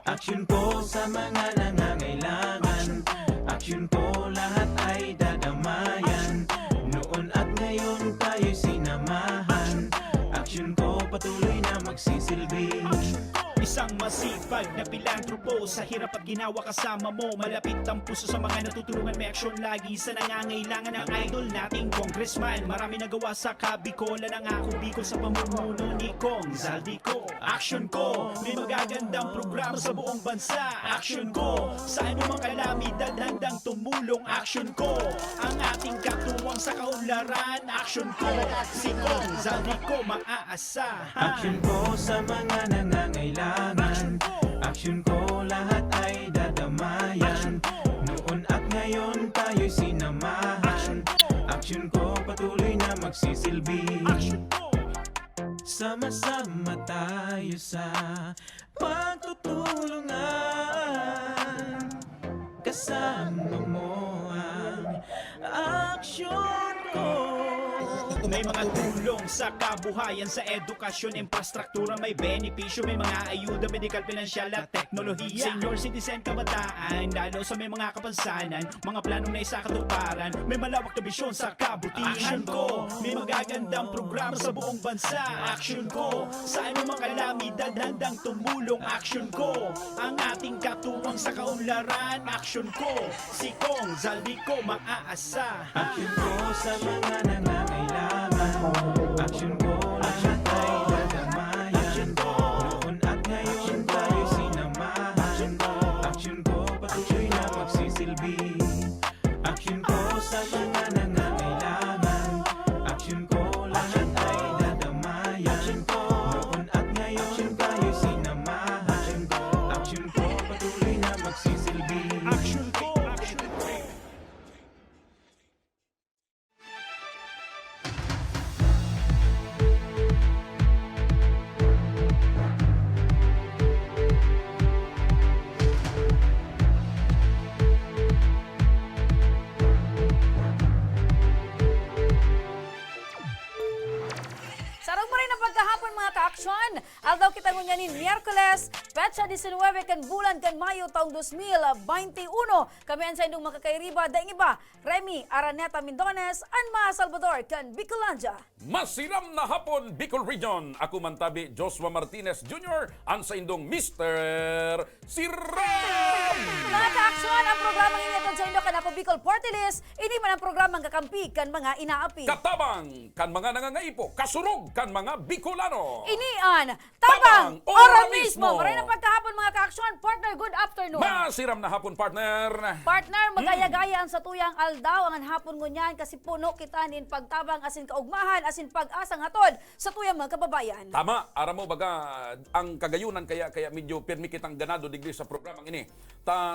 Aksyon ko sa mga nangangailangan. Aksyon ko lahat ay dadamayan. Noon at ngayon tayo'y sinamahan. Aksyon ko patuloy na magsisilbi. Isang masipag na pilantropo, sa hirap at ginawa kasama mo. Malapit ang puso sa mga natutulungan, may aksyon lagi sa nangangailangan ng idol nating congressman. Marami nagawa sa Kabikolan, ang ako Bicol sa pamumuno ni Kong Zaldico. Aksyon ko, may magagandang programa sa buong bansa. Aksyon ko, sa anumang kalamidad handang tumulong. Aksyon ko, ang ating katuwang sa kaunlaran. Aksyon ko, si Kong Zaldico maaasahan. Aksyon ko sa mga nangangailangan. Aksyon ko lahat ay dadamayan. Noon at ngayon tayo'y sinamahan. Aksyon ko patuloy na magsisilbi. Sama-sama tayo sa pagtutulungan. Kasama mo ang aksyon ko. May mga tulong sa kabuhayan, sa edukasyon, infrastruktura, may benepisyo, may mga ayuda, medikal, pinansyal at teknolohiya. Senior citizen, kabataan, lalo sa may mga kapansanan, mga planong na isa katuparan, may malawak na bisyon sa kabutihan. Aksyon ko, may magagandang programa sa buong bansa. Aksyon ko, sa anumang kalamidad handang tumulong. Aksyon ko, ang ating katuwang sa kaunlaran. Aksyon ko, si Kong Zaldico maaasahan. Aksyon ko sa mga nangangailangan. Aksyon ko lahat ay dadamayan. Aksyon ko noon at ngayon tayo sinamahan. Aksyon ko patuloy na magsisilbi. Aksyon ko sa mga nangangailangan. Aksyon ko lahat ay dadamayan. Noon at ngayon tayo sinamahan. Aksyon ko patuloy na magsisilbi. Aksyon ko, aksyon ko. Sarong mo rin ang pagkahapon mga ka-aksyon. Aldaw kita ngunyanin Miyerkules, Petsa 19 kan bulan kan Mayo taong 2021. Kami ang sa indong makakairiba, daing iba, Remy Araneta Mindones, Anma Salvador kan Bicolanja. Masiram na hapon, Bicol Region. Ako mantabi, Joshua Martinez Jr., ang sa indong Mr. Siram! Mga ka-aksyon, ang programang initon sa indo kan ako Bicol Party List, ini man ang programang kakampi kan mga inaapi. Katabang kan mga nangangaipo, kasurog kan mga Bicolano. Inian, tabang, Tabang, ora ora mismo. mismo. Maray na pagkahapon mga ka-aksyon. Partner, good afternoon. Masiram na hapon, partner. Partner, magaya-gaya ang sa tuyang aldaw ang hapon ngunyan kasi puno kita nin pagtabang asin kaugmahan asin pag-asang hatod sa tuyang mga kababayan. Tama, aram mo baga ang kagayunan kaya medyo permi kitang ganado digri sa programang ini.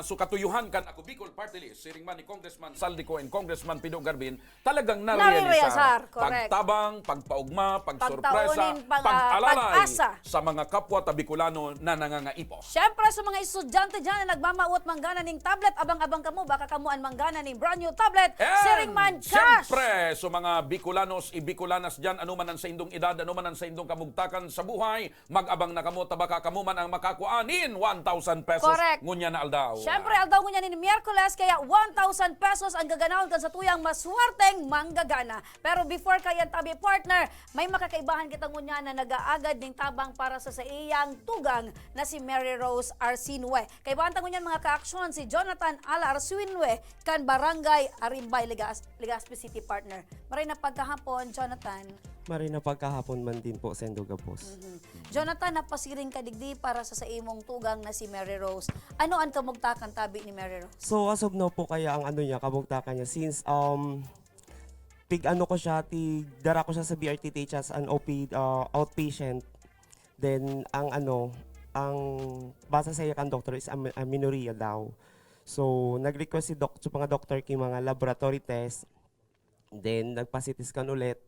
So katuyuhan kan ako Bicol Party List, siring man ni Congressman Saldico and Congressman Pido Garbin, talagang Nare-realisar, nare-realisar. correct. Pagtabang, pagpaugma, pagsorpresa, Pagtaunin, pag-alalay pag-asa sa mga kapwa tabicolano na nangangaipo. Siyempre sa mga estudyante dyan na nagmamauot manggana ning tablet, abang-abang kamo, baka kamuan manggana ning brand new tablet, siring man cash. Siyempre, so mga Bicolanos, Bicolanas dyan, anuman ang sa indong edad, anuman ang sa indong kamugtakan sa buhay, mag-abang na kamo, tabaka kamo man ang makakuanin, 1,000 pesos. Correct. Ngunya na aldaw. Siyempre, aldaw ngunyan ni Miyerkules, kaya 1,000 pesos ang gaganahon kan sa tuyang maswerteng manggagana. Pero before kayan tabi partner, may makakaibahan kita ngunyan na nag-aagad ning tabang para sa iyang tugang na si Mary Rose Arsinue. Kay banta ngunyan mga ka-aksyon si Jonathan Ala Arsinue kan Barangay Arimbay, Legazpi City partner. Maray na pagkahapon, Jonathan. Maray na pagkahapon man din po, Sendo Gabos. Jonathan, napasiring ka digdi para sa imong tugang na si Mary Rose. Ano ang kamugtakan tabi ni Mary Rose? So as of now po kaya ang ano niya, kabugtakan niya since ko siya, dara ko siya sa BRTTH as an outpatient. Then ang basa sa iya kan doktor is amenorrhea daw. So nag-request si mga doktor kay mga laboratory test. Then nagpa-CT scan ulit.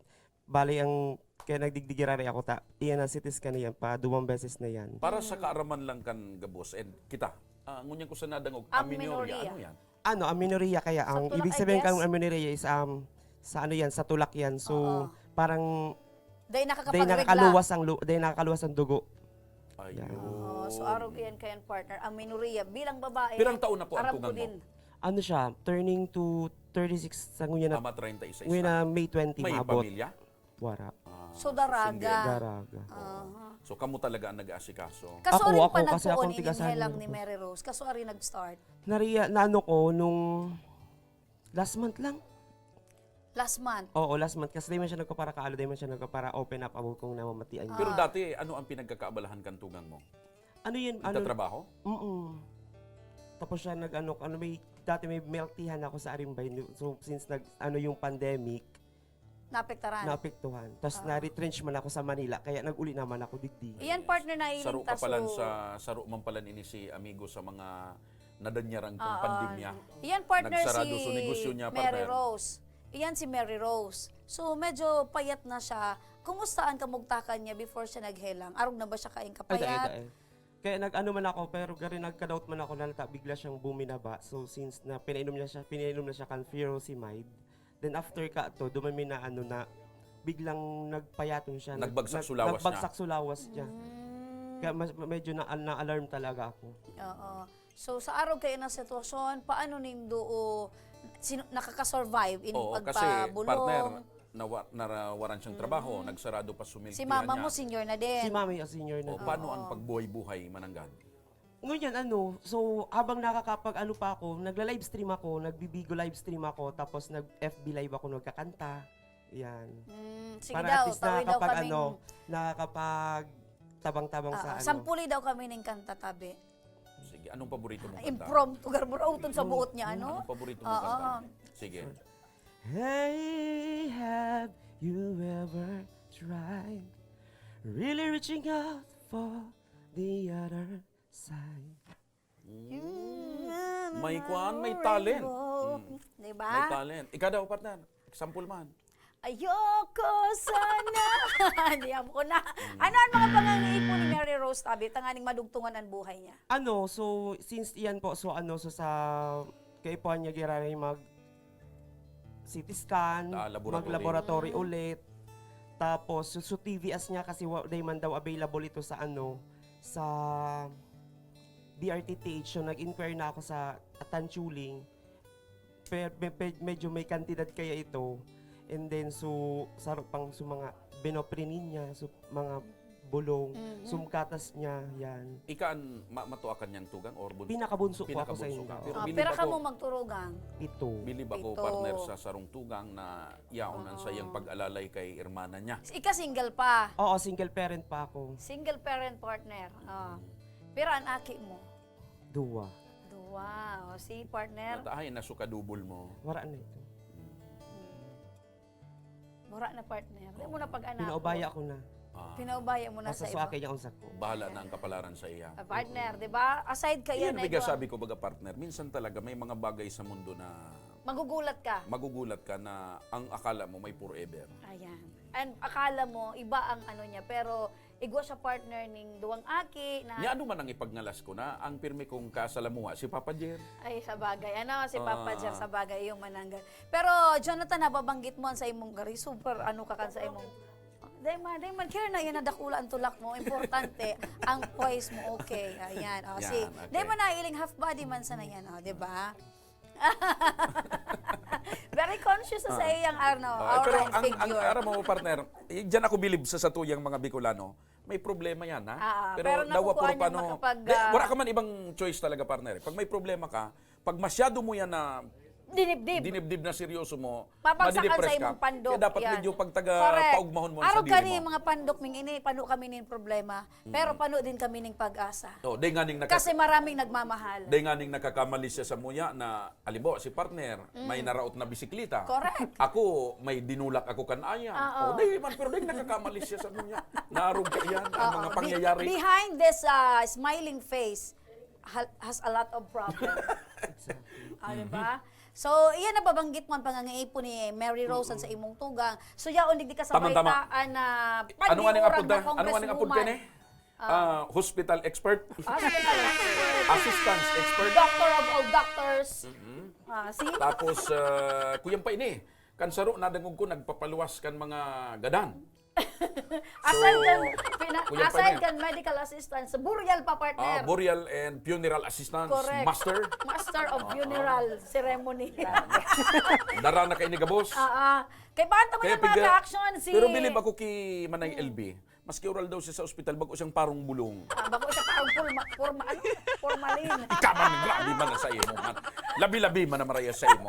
Bali ang kaya nagdigdigirari ako iyan ang CT scan na yan pa 2 beses na yan. Para sa kaaraman lang kan Gabos, and kita, ngunyan ko sa nadangog, amenorrhea, ano yan? Amenorrhea kaya ang tulak, ibig I sabihin guess? ng amenorrhea is sa tulak yan. So parang Dahil Dahil nakakapagregla. nakakaluwas ang dugo. Ayun. Oh, so araw yan kayan partner. Ang minoriya bilang babae. Pirang taon na po ang aram ko tugang mo? din. Ano siya, turning to 36 sa ngunya na, Tama 36 ngunya na May 20 May maabot. pamilya? Wara. So daraga. Daraga. So kamu talaga ang nag-aasikaso? Kaso Ako, rin pa kasi akong nagpuon tigasan lang mo. ni Mary Rose. Kaso ari nag-start. Naano ko nung last month lang. Last month. Oo, last month. Kasi di man siya nagkapara kaalo, di man siya nagkapara open up about kung namamatian niya. Pero dati, ano ang pinagkakaabalahan kang tugang mo? Ano yun? Ano? Nagtatrabaho? Tapos siya dati may milk teahan ako sa Arimbay. So, since yung pandemic, Naapektaran. naapektuhan. Tapos na-retrench man ako sa Manila, kaya nag-uli naman ako digdi. Iyan partner na iling Saro ka palan sa saro man palan ini si amigo sa mga nadanyarang kong pandemya. Iyan partner Nagsarado si sa negosyo niya, Mary partner. Rose. Iyan si Mary Rose. So medyo payat na siya. Kumusta ang kamugtakan niya before siya naghelang? Arog na ba siya kaing Ay, kapayat? Kaya nag-ano man ako, pero gari nagka-doubt man ako na bigla siyang buminaba. So, since na pinainom na siya kan furosemide, then after ka to, dumami na biglang nagpayaton siya. Nagbagsak sulawas Nagbagsak sulawas niya. Kaya medyo na-alarm talaga ako. Oo. So sa araw kayo ng sitwasyon, paano nindo nakaka-survive in Oo, kasi pagpabulong? partner, narawaran siyang trabaho, nagsarado pa sumilk Si mama niya. mo senior na din. Si mami, senior na. O, paano ang pagbuhay-buhay mananggad? Ngayon, so habang pa ako, nagla-livestream ako, nagbibigo livestream ako, tapos nag-FB live ako, nagkakanta. Yan. Sige Para daw, at least tawi daw kaming... nakakapag tabang-tabang sa Sampuli daw kami ng kanta tabi. Sige, anong paborito mong kanta? Impromptu, garbura-uton sa buot niya, ano? Anong paborito mong kanta? Sige. Hey, have you ever tried really reaching out for the other side? May kwan, may talent. Diba? May talent. Ikaw daw, partner. Example man. Ayoko sana. Hindi ko na. Ano ang mga pangangiip mo ni Mary Rose tabi? Tanganing madugtungan ang buhay niya. So since iyan po, so sa kaipuan niya girari mag CT scan, Laboratory. mag-laboratory ulit. Tapos so TVS niya kasi day man daw available ito sa sa BRTTH. So nag-inquire na ako sa Tanchuling. Medyo may kantidad kaya ito. And then so pang mga binoprin niya, so mga bulong, sumkatas niya, yan. Ikaan matuakan niyang tugang or bunso? Pinakabunso po ako sa Pinakabunso inyo. ka. Pero bilib Pera ka ako- mo magturugang. Ito. Bilib ako, Ito. partner, sa sarong tugang na yaon ang sayang pag-alalay kay irmana niya. Ika single pa. Oo, single parent pa ako. Single parent partner. Pero ang aki mo. Duwa. Wow. Si partner. Natahay na sukadubol mo. Wala na ito. Mura na partner. Hindi mo na pag-anak. Pinaubaya ko na. Pinaubaya mo na Nasa sa so iba. akin niya ang sako. Bahala na ang kapalaran sa iya. Partner, di ba? Aside kayo Iyan na biga ito. sabi ko baga partner, minsan talaga may mga bagay sa mundo na Magugulat ka. magugulat ka na ang akala mo may forever. Ayan. And akala mo, iba ang ano niya. Pero, igwa siya partner ning duwang aki na... Nya ano man ang ipagngalas ko na ang pirmi kong kasalamuha si Papa Jer. Ay, sa bagay. Ano, si Papa Jer, sa bagay, yung mananggal. Pero, Jonathan, nababanggit mo sa imong gari. Super, ano ka kan sa imong... Dayman, kaya na yan nadakula ang tulak mo. Importante, ang poise mo, okay. Ayan, Yan, si... okay. Dayman na iling half body man sa na yan, di ba? Very conscious sa iyang Pero aura and ang figure. ara mo partner, diyan ako bilib sa satuyang mga Bicolano. May problema yan, ha? pero dawa nakukuha puro niya paano. makapag, Wala ka man ibang choice talaga, partner. Pag may problema ka, pag masyado mo yan na Dinibdib. dinibdib na seryoso mo, Mapagsakan madidepress sa imong pandok. Kaya dapat yan. medyo pag Correct. paugmahon mo ang Araw sarili kani mo. mga pandok ming ini, pano kami nin problema. Pero pano din kami ning pag-asa. Oh, day nga ning Kasi maraming nagmamahal. day nga ning nakakamali siya sa muya na alimbo si partner may naraot na bisikleta. Correct. Ako may dinulak ako kanaya. Oh, day man pero day nakakamali siya sa muya. Narog ka yan ang mga pangyayari. Behind this smiling face has a lot of problems. Diba? So, iyan na babanggit mo ang pangangaipon ni Mary Rose sa imong tugang. So, yaon di ka sa Tama-tama. baitaan na Ano nga ning apod na da? Ano nga ning apod ka ni? Hospital expert, assistance expert. Doctor of all doctors. See? Tapos kuyang pa ini. Kansaro nadangog ko nagpapaluwas kan mga gadan. Aside kan, Kuya aside Partner. kan medical assistant, sa burial pa partner. Burial and funeral assistance, Correct. master. Master of funeral ceremony. Dara na kay ni Gabos. Kay paano mo yung mga piga- ka-action si... Pero bilib ako kay Manay LB. Maski oral daw siya sa ospital, bago siyang parong bulong. Bako siya parang formalin. Ikaman, grabe man na sa imo, man. Labi-labi man na maraya sa imo.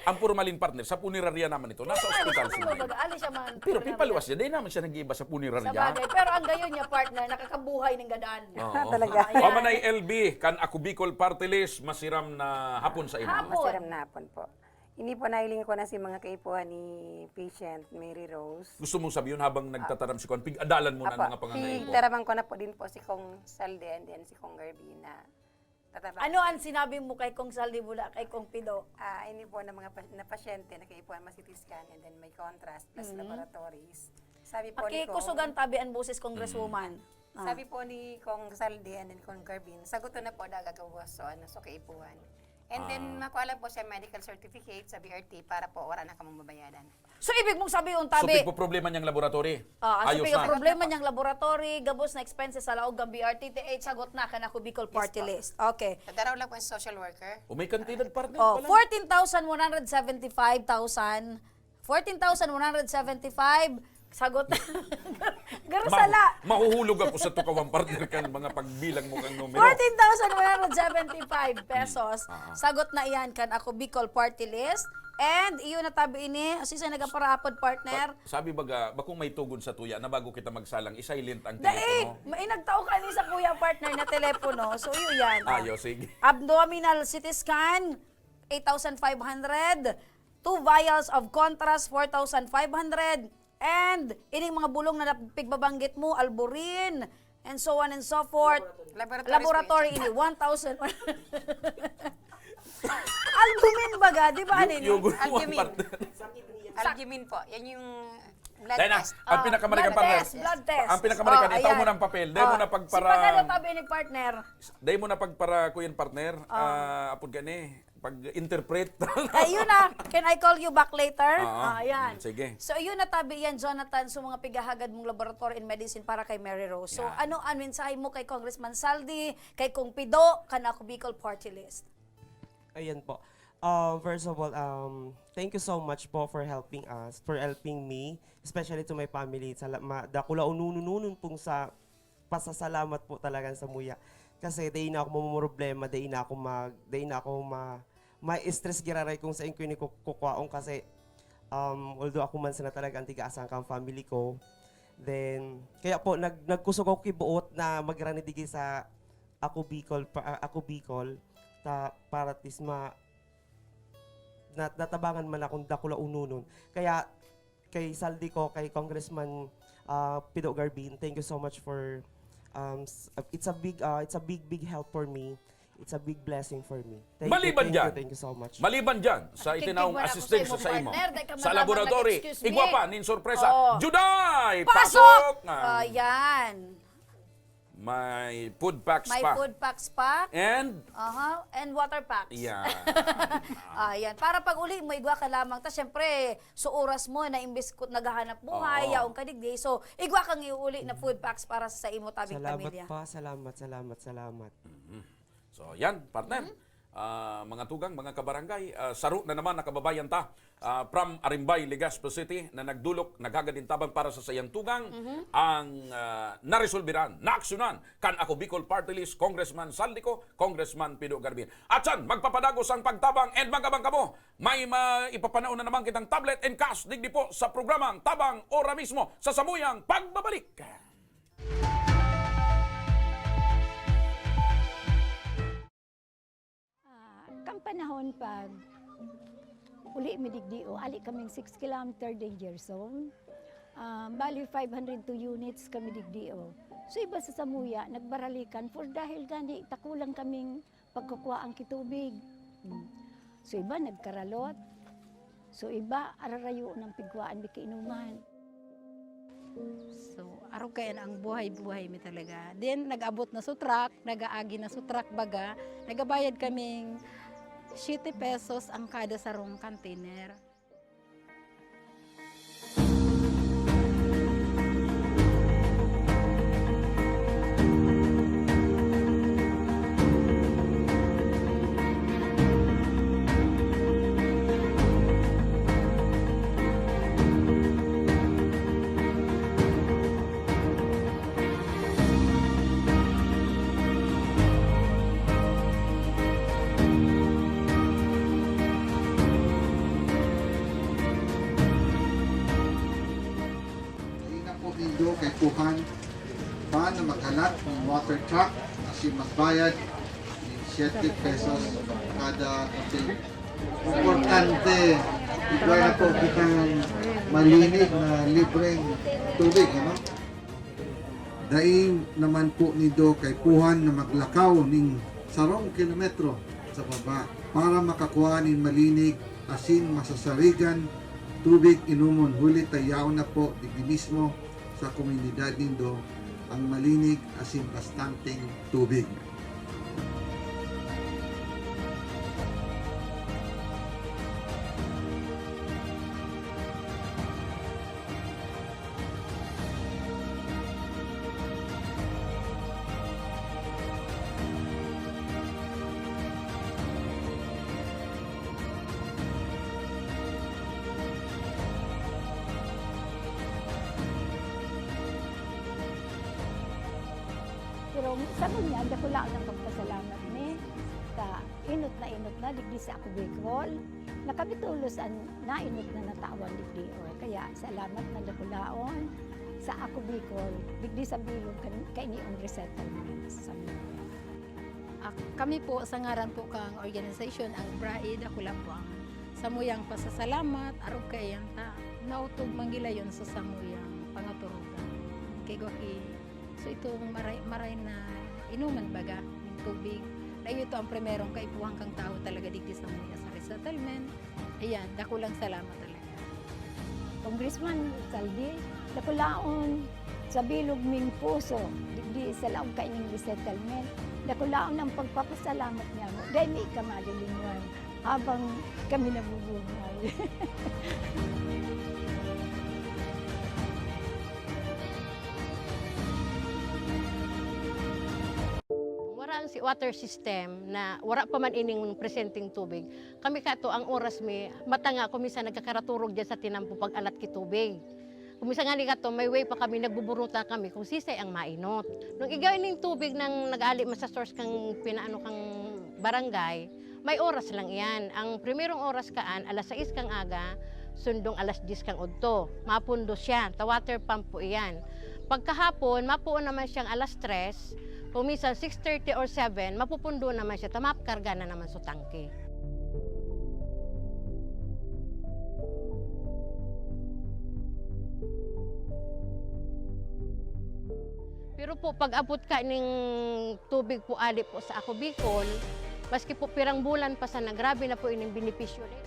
Ang formalin partner, sa punerarya naman ito, nasa ospital si Manay. Ali siya man. Pero pipaluwas niya, dahil naman siya nag-iiba sa Sa punerarya. bagay. Pero ang gayon niya partner, nakakabuhay ng gadaan. Talaga. O Manay LB, kan ako Bicol Party List, masiram na hapon sa imo. Hapon. Masiram na hapon po. Ini po nahiling ko na si mga kaipuhan ni patient Mary Rose. Gusto mong sabihin habang nagtataram si Kwan, pig-adalan mo na ang mga pangangay mo. Taraman ko na po din po si Kong Salde and then si Kong Garbina. Ano ang sinabi mo kay Kong Saldi mula kay Kong Pido? Ini po na mga na pasyente na kaipuhan ma-CT scan and then may contrast plus laboratories. Sabi po ni Kong, Pakikusugan tabi ang boses Congresswoman. sabi po ni Kong Salde and then Kong Garbin, sagot na po daga kawaso ano so kaipuhan. And then makuha lang po siya medical certificate sa BRT para po wala na kamong mabayadan. So ibig mong sabihin So, tabi, po problema niyang laboratory. Ayos Ayos na. problema niyang laboratory, gabos na expenses sa laog ng BRT, sagot na ka na Bicol Party po. List. Okay. Daraw lang po yung social worker. O may kantidad partner Oh, pala. 14,175,000. 14,175. Sagot na. Garasala. Mahuhulog ako sa tukawang partner kan mga pagbilang mo kang numero. 14,175 pesos. Sagot na iyan kan ako Bicol Party List. And iyon na tabi ini, asisa nagaparapod partner. Sabi baga, bakong may tugon sa tuya na bago kita magsalang, isilent ang Daig, telepono. mainagtao ka ni sa kuya partner na telepono. So yun yan. Ayo, sige. Abdominal CT scan, 8,500. 2 vials of contrast, 4,500. And ining mga bulong na pigbabanggit mo, alburin, and so on and so forth. Laboratory ini, 1,000. Albumin baga, di ba? Yung Albumin. partner. Albumin po. Yan yung blood Dahil na, test. ang pinakamarikan blood partner. test, blood test. Ang pinakamarikan, Oh, itaw mo ayan. ng papel. Dahil mo na Si pagpara... pagkano tabi ni partner? Dahil mo na pagpara kuyan partner. Apod gani, pag-interpret. Ayun na, can I call you back later? Oo. Ayan. Sige. So, yun na tabi yan, Jonathan, sa mga pigahagad mong laboratory in medicine para kay Mary Rose. So, Yan. ano ang mensahe mo kay Congressman Saldi, kay Kong Pido, kanako Bicol Party List? Ayan po. First of all, thank you so much po for helping us, for helping me, especially to my family. Dakula unununun pong sa pasasalamat po talaga sa muya. Kasi day na ako mamumroblema, day na ako ma-stress giraray kung sa inyo ni kukwaong kasi although ako man sana talaga ang tiga-asang kang family ko. Then, kaya po, nagkusog ako kibuot na magranidigi sa ako Bicol, para at least natabangan man akong dakula ununon. Kaya kay Saldi ko, kay Congressman Pido Garbin, thank you so much for it's a big help for me. It's a big blessing for me. Maliban dyan. Thank you so much. Maliban dyan, sa itinaong Kikigwala ko assistance sa imo, sa imo, partner. Dahil ka sa malaman laboratory, lang, excuse me. igwa pa, nin sorpresa, Oo. Juday! Pasok! Ah, Ayan. may food packs May pa. food packs pa. And, And water packs. yan. Ayan. Para pag uli mo, igwa ka lamang. Tapos syempre, so oras mo na imbis naghahanap buhay, Oo. yaong kadigdi. So, igwa kang iuli na food packs para sa imo tabing pamilya. Salamat. So, yan, partner. Mga tugang, mga kabarangay, saro na naman nakababayan ta from Arimbay, Legazpo City na naghagad din tabang para sa sayang tugang ang naresolbiran, naaksyonan kan ako Bicol Party List, Congressman Saldico, Congressman Pido Garbin. At yan, magpapadagos ang pagtabang and magabang kamo. May ipapanaon na naman kitang tablet and cash digdi po sa programang Tabang Ora mismo sa samuyang pagbabalik. Kang panahon pag uli midigdio, ali kaming 6 kilometer danger zone. Bali 502 units kami digdio. So iba sa Samuya, nagbaralikan for dahil gani takulang kaming pagkukuha ang kitubig. So iba nagkaralot. So iba ararayo ng pigwaan bikiinuman. So, araw kayan ang buhay-buhay mi talaga. Then, nag-abot na sa truck, nag-aagi na sa truck baga, nagabayad kaming 7 pesos ang kada sarong container. kay Puhan paano maghalat ng water truck kasi magbayad ng 7 pesos kada tubig. Importante, ikaw na po kitang malinig na libreng tubig, ano? Daing naman po nido kay Puhan na maglakaw ning 10 kilometro sa baba para makakuha ning malinig asin masasarigan tubig inumon. Huli tayaw na po digdi mismo sa komunidad nindo ang malinig asin bastanteng tubig. Pero sa kanya, dako lang ang pagpasalamat ni ka inot na digdi sa ako Bicol. Nakabitulos ang nainot na natawan digdi o. Kaya salamat na dako laon sa ako Bicol digdi sa bilog kainiong resettlement sa mga. Kami po sa ngaran po kang organization ang BRAID, ako lang po ang samuyang pasasalamat aron kay ta nautog manggilayon sa samuyang pangaturugan kay Gwaki. So ito maray na inuman baga ng tubig. Dahil ito ang primerong kaipuhang kang tao talaga digdi sa mga sa resettlement. Ayan, dako lang salamat talaga. Congressman Saldi, dako laon sa bilog ming puso digdi sa laong kaining resettlement. Dako laon ang pagpapasalamat niya mo. Dahil may kamalilinwan habang kami nabubuhay. Wala ang si water system na wala pa man ining presenting tubig. Kami kato ang oras mi matanga kumisa nagkakaraturog diyan sa tinampo pag alat ki tubig. Kumisa nga ni kato may way pa kami nagbuburuta kami kung sisay ang mainot. Nung igawin ning tubig nang nag-ali sa source kang pinaano kang barangay, may oras lang iyan. Ang primerong oras kaan alas 6 kang aga, sundong alas 10 kang udto. Mapundo siya, ta water pump po iyan. Pagkahapon, mapuon naman siyang alas 3. Kung minsan 6:30 or 7, mapupundo naman siya, tamapkarga na naman sa tangke. Pero po, pag abot ka ng tubig po ali po sa ako Bicol, maski po pirang bulan pa sana, grabe na po ining benepisyo rin.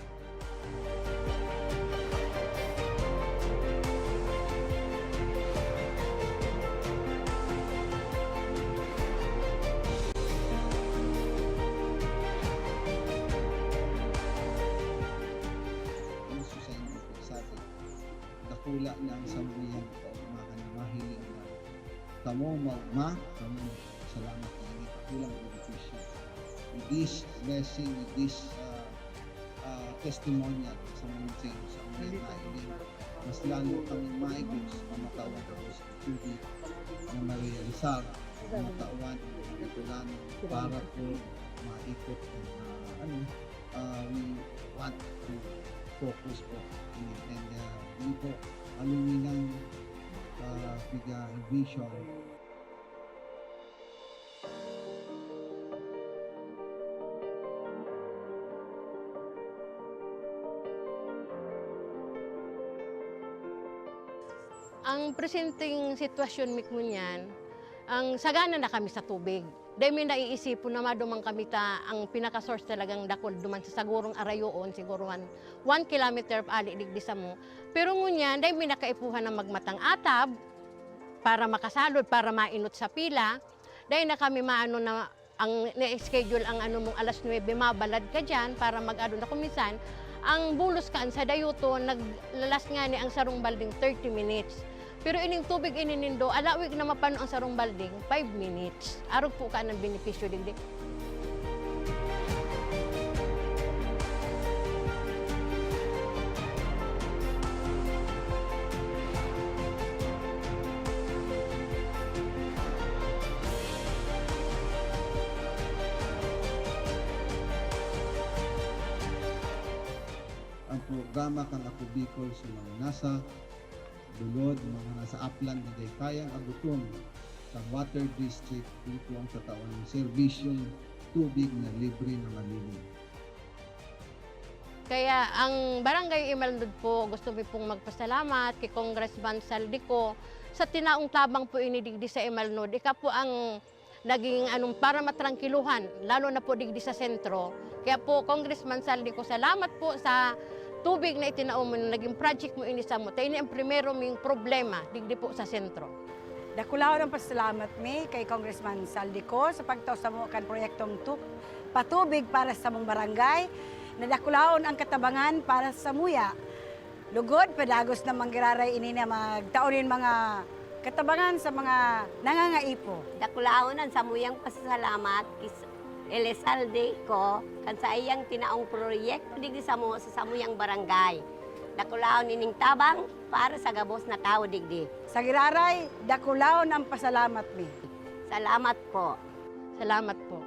Dakula ng sambuyan ko mahiling na tamo kamo salamat kay kulang benepisyo. With this blessing, with this testimonial sa mga sa mga mailing, mas lalo kami maigos na matawan ko sa tubig na ma-realisar na matawan itulan para po maikot we want to focus po and hindi po aluminang vision. Ang presenting sitwasyon mikmunyan, ang sagana na kami sa tubig. Dahil may naiisipon na madumang kami ta, ang pinaka-source talagang dakol duman sa sagurong arayoon, siguruhan 1 kilometer ali digdi sa mo. Pero ngunyan, dahil may nakaipuhan ng magmatang atab, para makasalod, para mainot sa pila, dahil na kami maano na, ang na-schedule ang ano mong alas 9, mabalad ka dyan para mag-ano na kumisan, ang bulos kaan sa dayuto, naglalas nga ni ang sarong balding 30 minutes. Pero ining tubig ininindo, alawig na mapano ang sarong balding, 5 minutes. Arog po ka ng benepisyo digdi. Ang programa kang Ako Bicol sa mga nasa dulod, mga nasa upland na day kayang abuton sa water district dito ang katawan ng serbisyong tubig na libre na malinis. Kaya ang Barangay Imalnod po, gusto mi pong magpasalamat kay Congressman Saldico sa tinaong tabang po inidigdi sa Imalnod. Ika po ang naging para matrangkiluhan, lalo na po digdi sa sentro. Kaya po, Congressman Saldico, salamat po sa tubig na itinaom mo, naging project mo inisa mo. Tayo ni ang primero ming problema, digdi po sa sentro. Dakulaw ng pasalamat mi kay Congressman Saldico sa pagtaw sa mga kan proyektong patubig para sa mong barangay. Nadakulaon ang katabangan para sa muya. Lugod, pedagos na manggiraray ini na magtaonin mga katabangan sa mga nangangaipo. Dakulaonan sa muyang pasasalamat kis Elizalde ko kan sa iyang tinaong proyekto digdi sa samuyang barangay. Dakulaon ining tabang para sa gabos na tao digdi. Sa giraray, dakulaon ang pasalamat mi. Salamat po. Salamat po.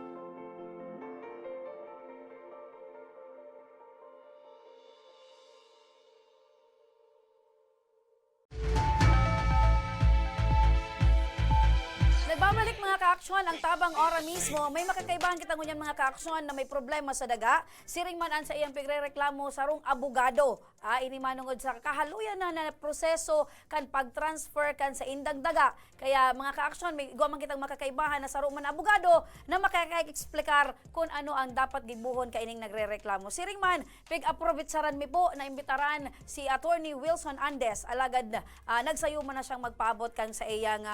Nagbabalik mga ka-aksyon ang tabang ora mismo. May makakaibahan kita ngunyan mga ka-aksyon na may problema sa daga. Siring man an sa iyang pigrereklamo sarong abogado. Ini manungod sa kahaluyan na proseso kan pag-transfer kan sa indang daga. Kaya mga ka-aksyon, may guwamang kitang makakaibahan na sarong man abogado na makaka-eksplikar kung ano ang dapat gibuhon ka ining nagrereklamo. Siring man, pig-aprovitsaran mi po na imbitaran si Attorney Wilson Andes. Alagad nagsayo man na siyang magpaabot kan sa iyang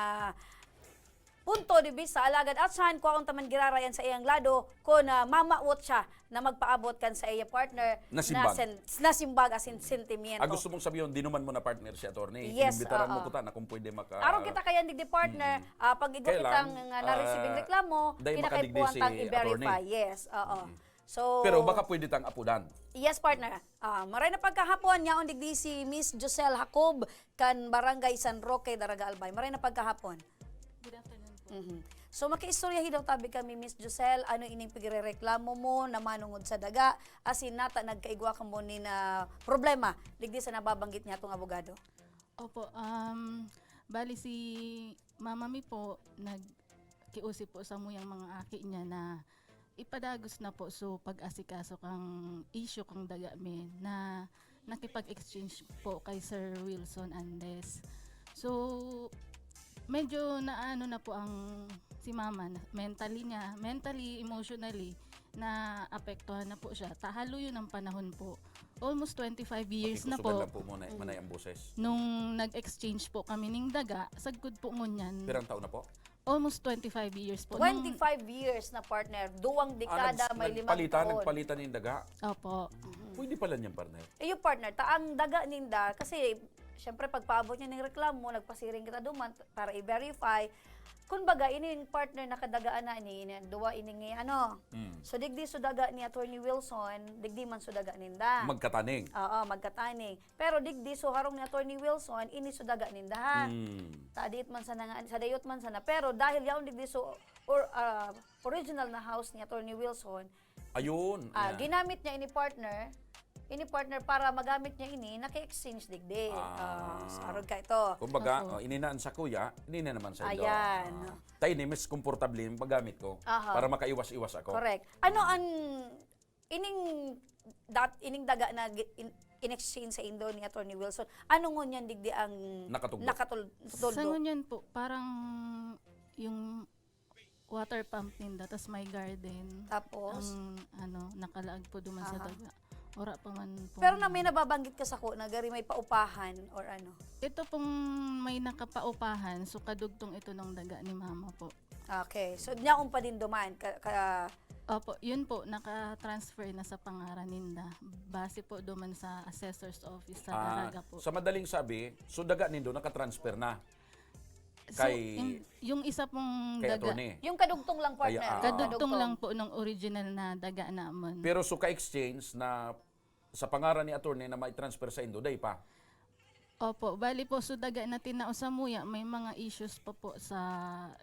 punto di vista alagad at saan ko ang taman girarayan sa iyang lado kung mamawot siya na magpaabot kan sa iyang partner na simbag as in sentimiento. Gusto mong sabihin, di naman mo na partner si attorney. Yes, Inimbitaran mo kita na kung pwede maka... Araw kita kaya di partner, pag igo kitang na-receiving reklamo, dahil kinakaipuan makadidig si tang i-verify. attorney. Yes, oo. So, Pero baka pwede tang apudan. yes, partner. Maray na pagkahapon, yaon digdi si Miss Josel Jacob kan Barangay San Roque, Daraga Albay. Maray na pagkahapon. Good afternoon po. So makiistoryahi daw tabi kami, Miss Josel, ano ining pagrereklamo mo na manungod sa daga, asin nata nagkaigwa ka mo ni na problema, digdi sa nababanggit niya itong abogado. Opo, bali si Mama Mi po, nagkiusip po sa muyang mga aki niya na ipadagos na po so pag-asikaso kang issue kang daga mi na nakipag-exchange po kay Sir Wilson Andes. So, medyo naano na po ang si Mama, mentally, emotionally, na apektuhan na po siya. Tahalo yun ang panahon po. Almost 25 years na po. Lang po muna, manay ang boses. Nung nag-exchange po kami ning daga, sagkod po ngunyan. Pirang taon na po? Almost 25 years po. 25 years na partner, duwang dekada, may 5 taon. Nagpalitan ng daga. Opo. Pwede pala niyang partner. Yung partner, taang daga ninda, kasi syempre pagpaabot niya ng reklamo, nagpasiring kita duman para i-verify. Kung baga, ining partner nakadagaan na ni, duwa ining ano. So digdi so daga ni Attorney Wilson, digdi man so daga ninda. Magkataning. Oo, magkataning. Pero digdi so harong ni Attorney Wilson, ini so daga ninda. Tadit man sana nga, sa dayot man sana. Pero dahil yaon digdi so original na house ni Attorney Wilson, Ayun. ginamit niya ini partner para magamit niya ini, naki-exchange digdi. Sarod ka ito. Kumbaga, ininaan sa kuya, inina naman sa ito. Ayan. Tayo ni, mas komportable yung paggamit ko para makaiwas-iwas ako. Correct. Ano ang ining daga na in-exchange sa Indo ni Attorney Wilson, ano ngunyan digdi ang nakatuldo? Sa ngunyan po, parang yung water pump ninda, tas may garden. Tapos? Ang nakalaag po duman sa daga. Ora pa man po. Pero na may nababanggit ka sa ko, na gari may paupahan or ano? Ito pong may nakapaupahan, so kadugtong ito ng daga ni Mama po. Okay. So, niya pa din duman. Opo, yun po, naka-transfer na sa pangaran ninda. Base po duman sa assessor's office sa Daraga po. Sa madaling sabi, so daga nindo nakatransfer na. So, Kay yung isa pong kay daga, attorney. Yung kadugtong lang partner. kadugtong lang po ng original na daga naman. Pero so ka-exchange na sa pangaran ni attorney na may transfer sa Indo, day pa. Opo, bali po so daga na tinao sa muya, may mga issues pa po sa,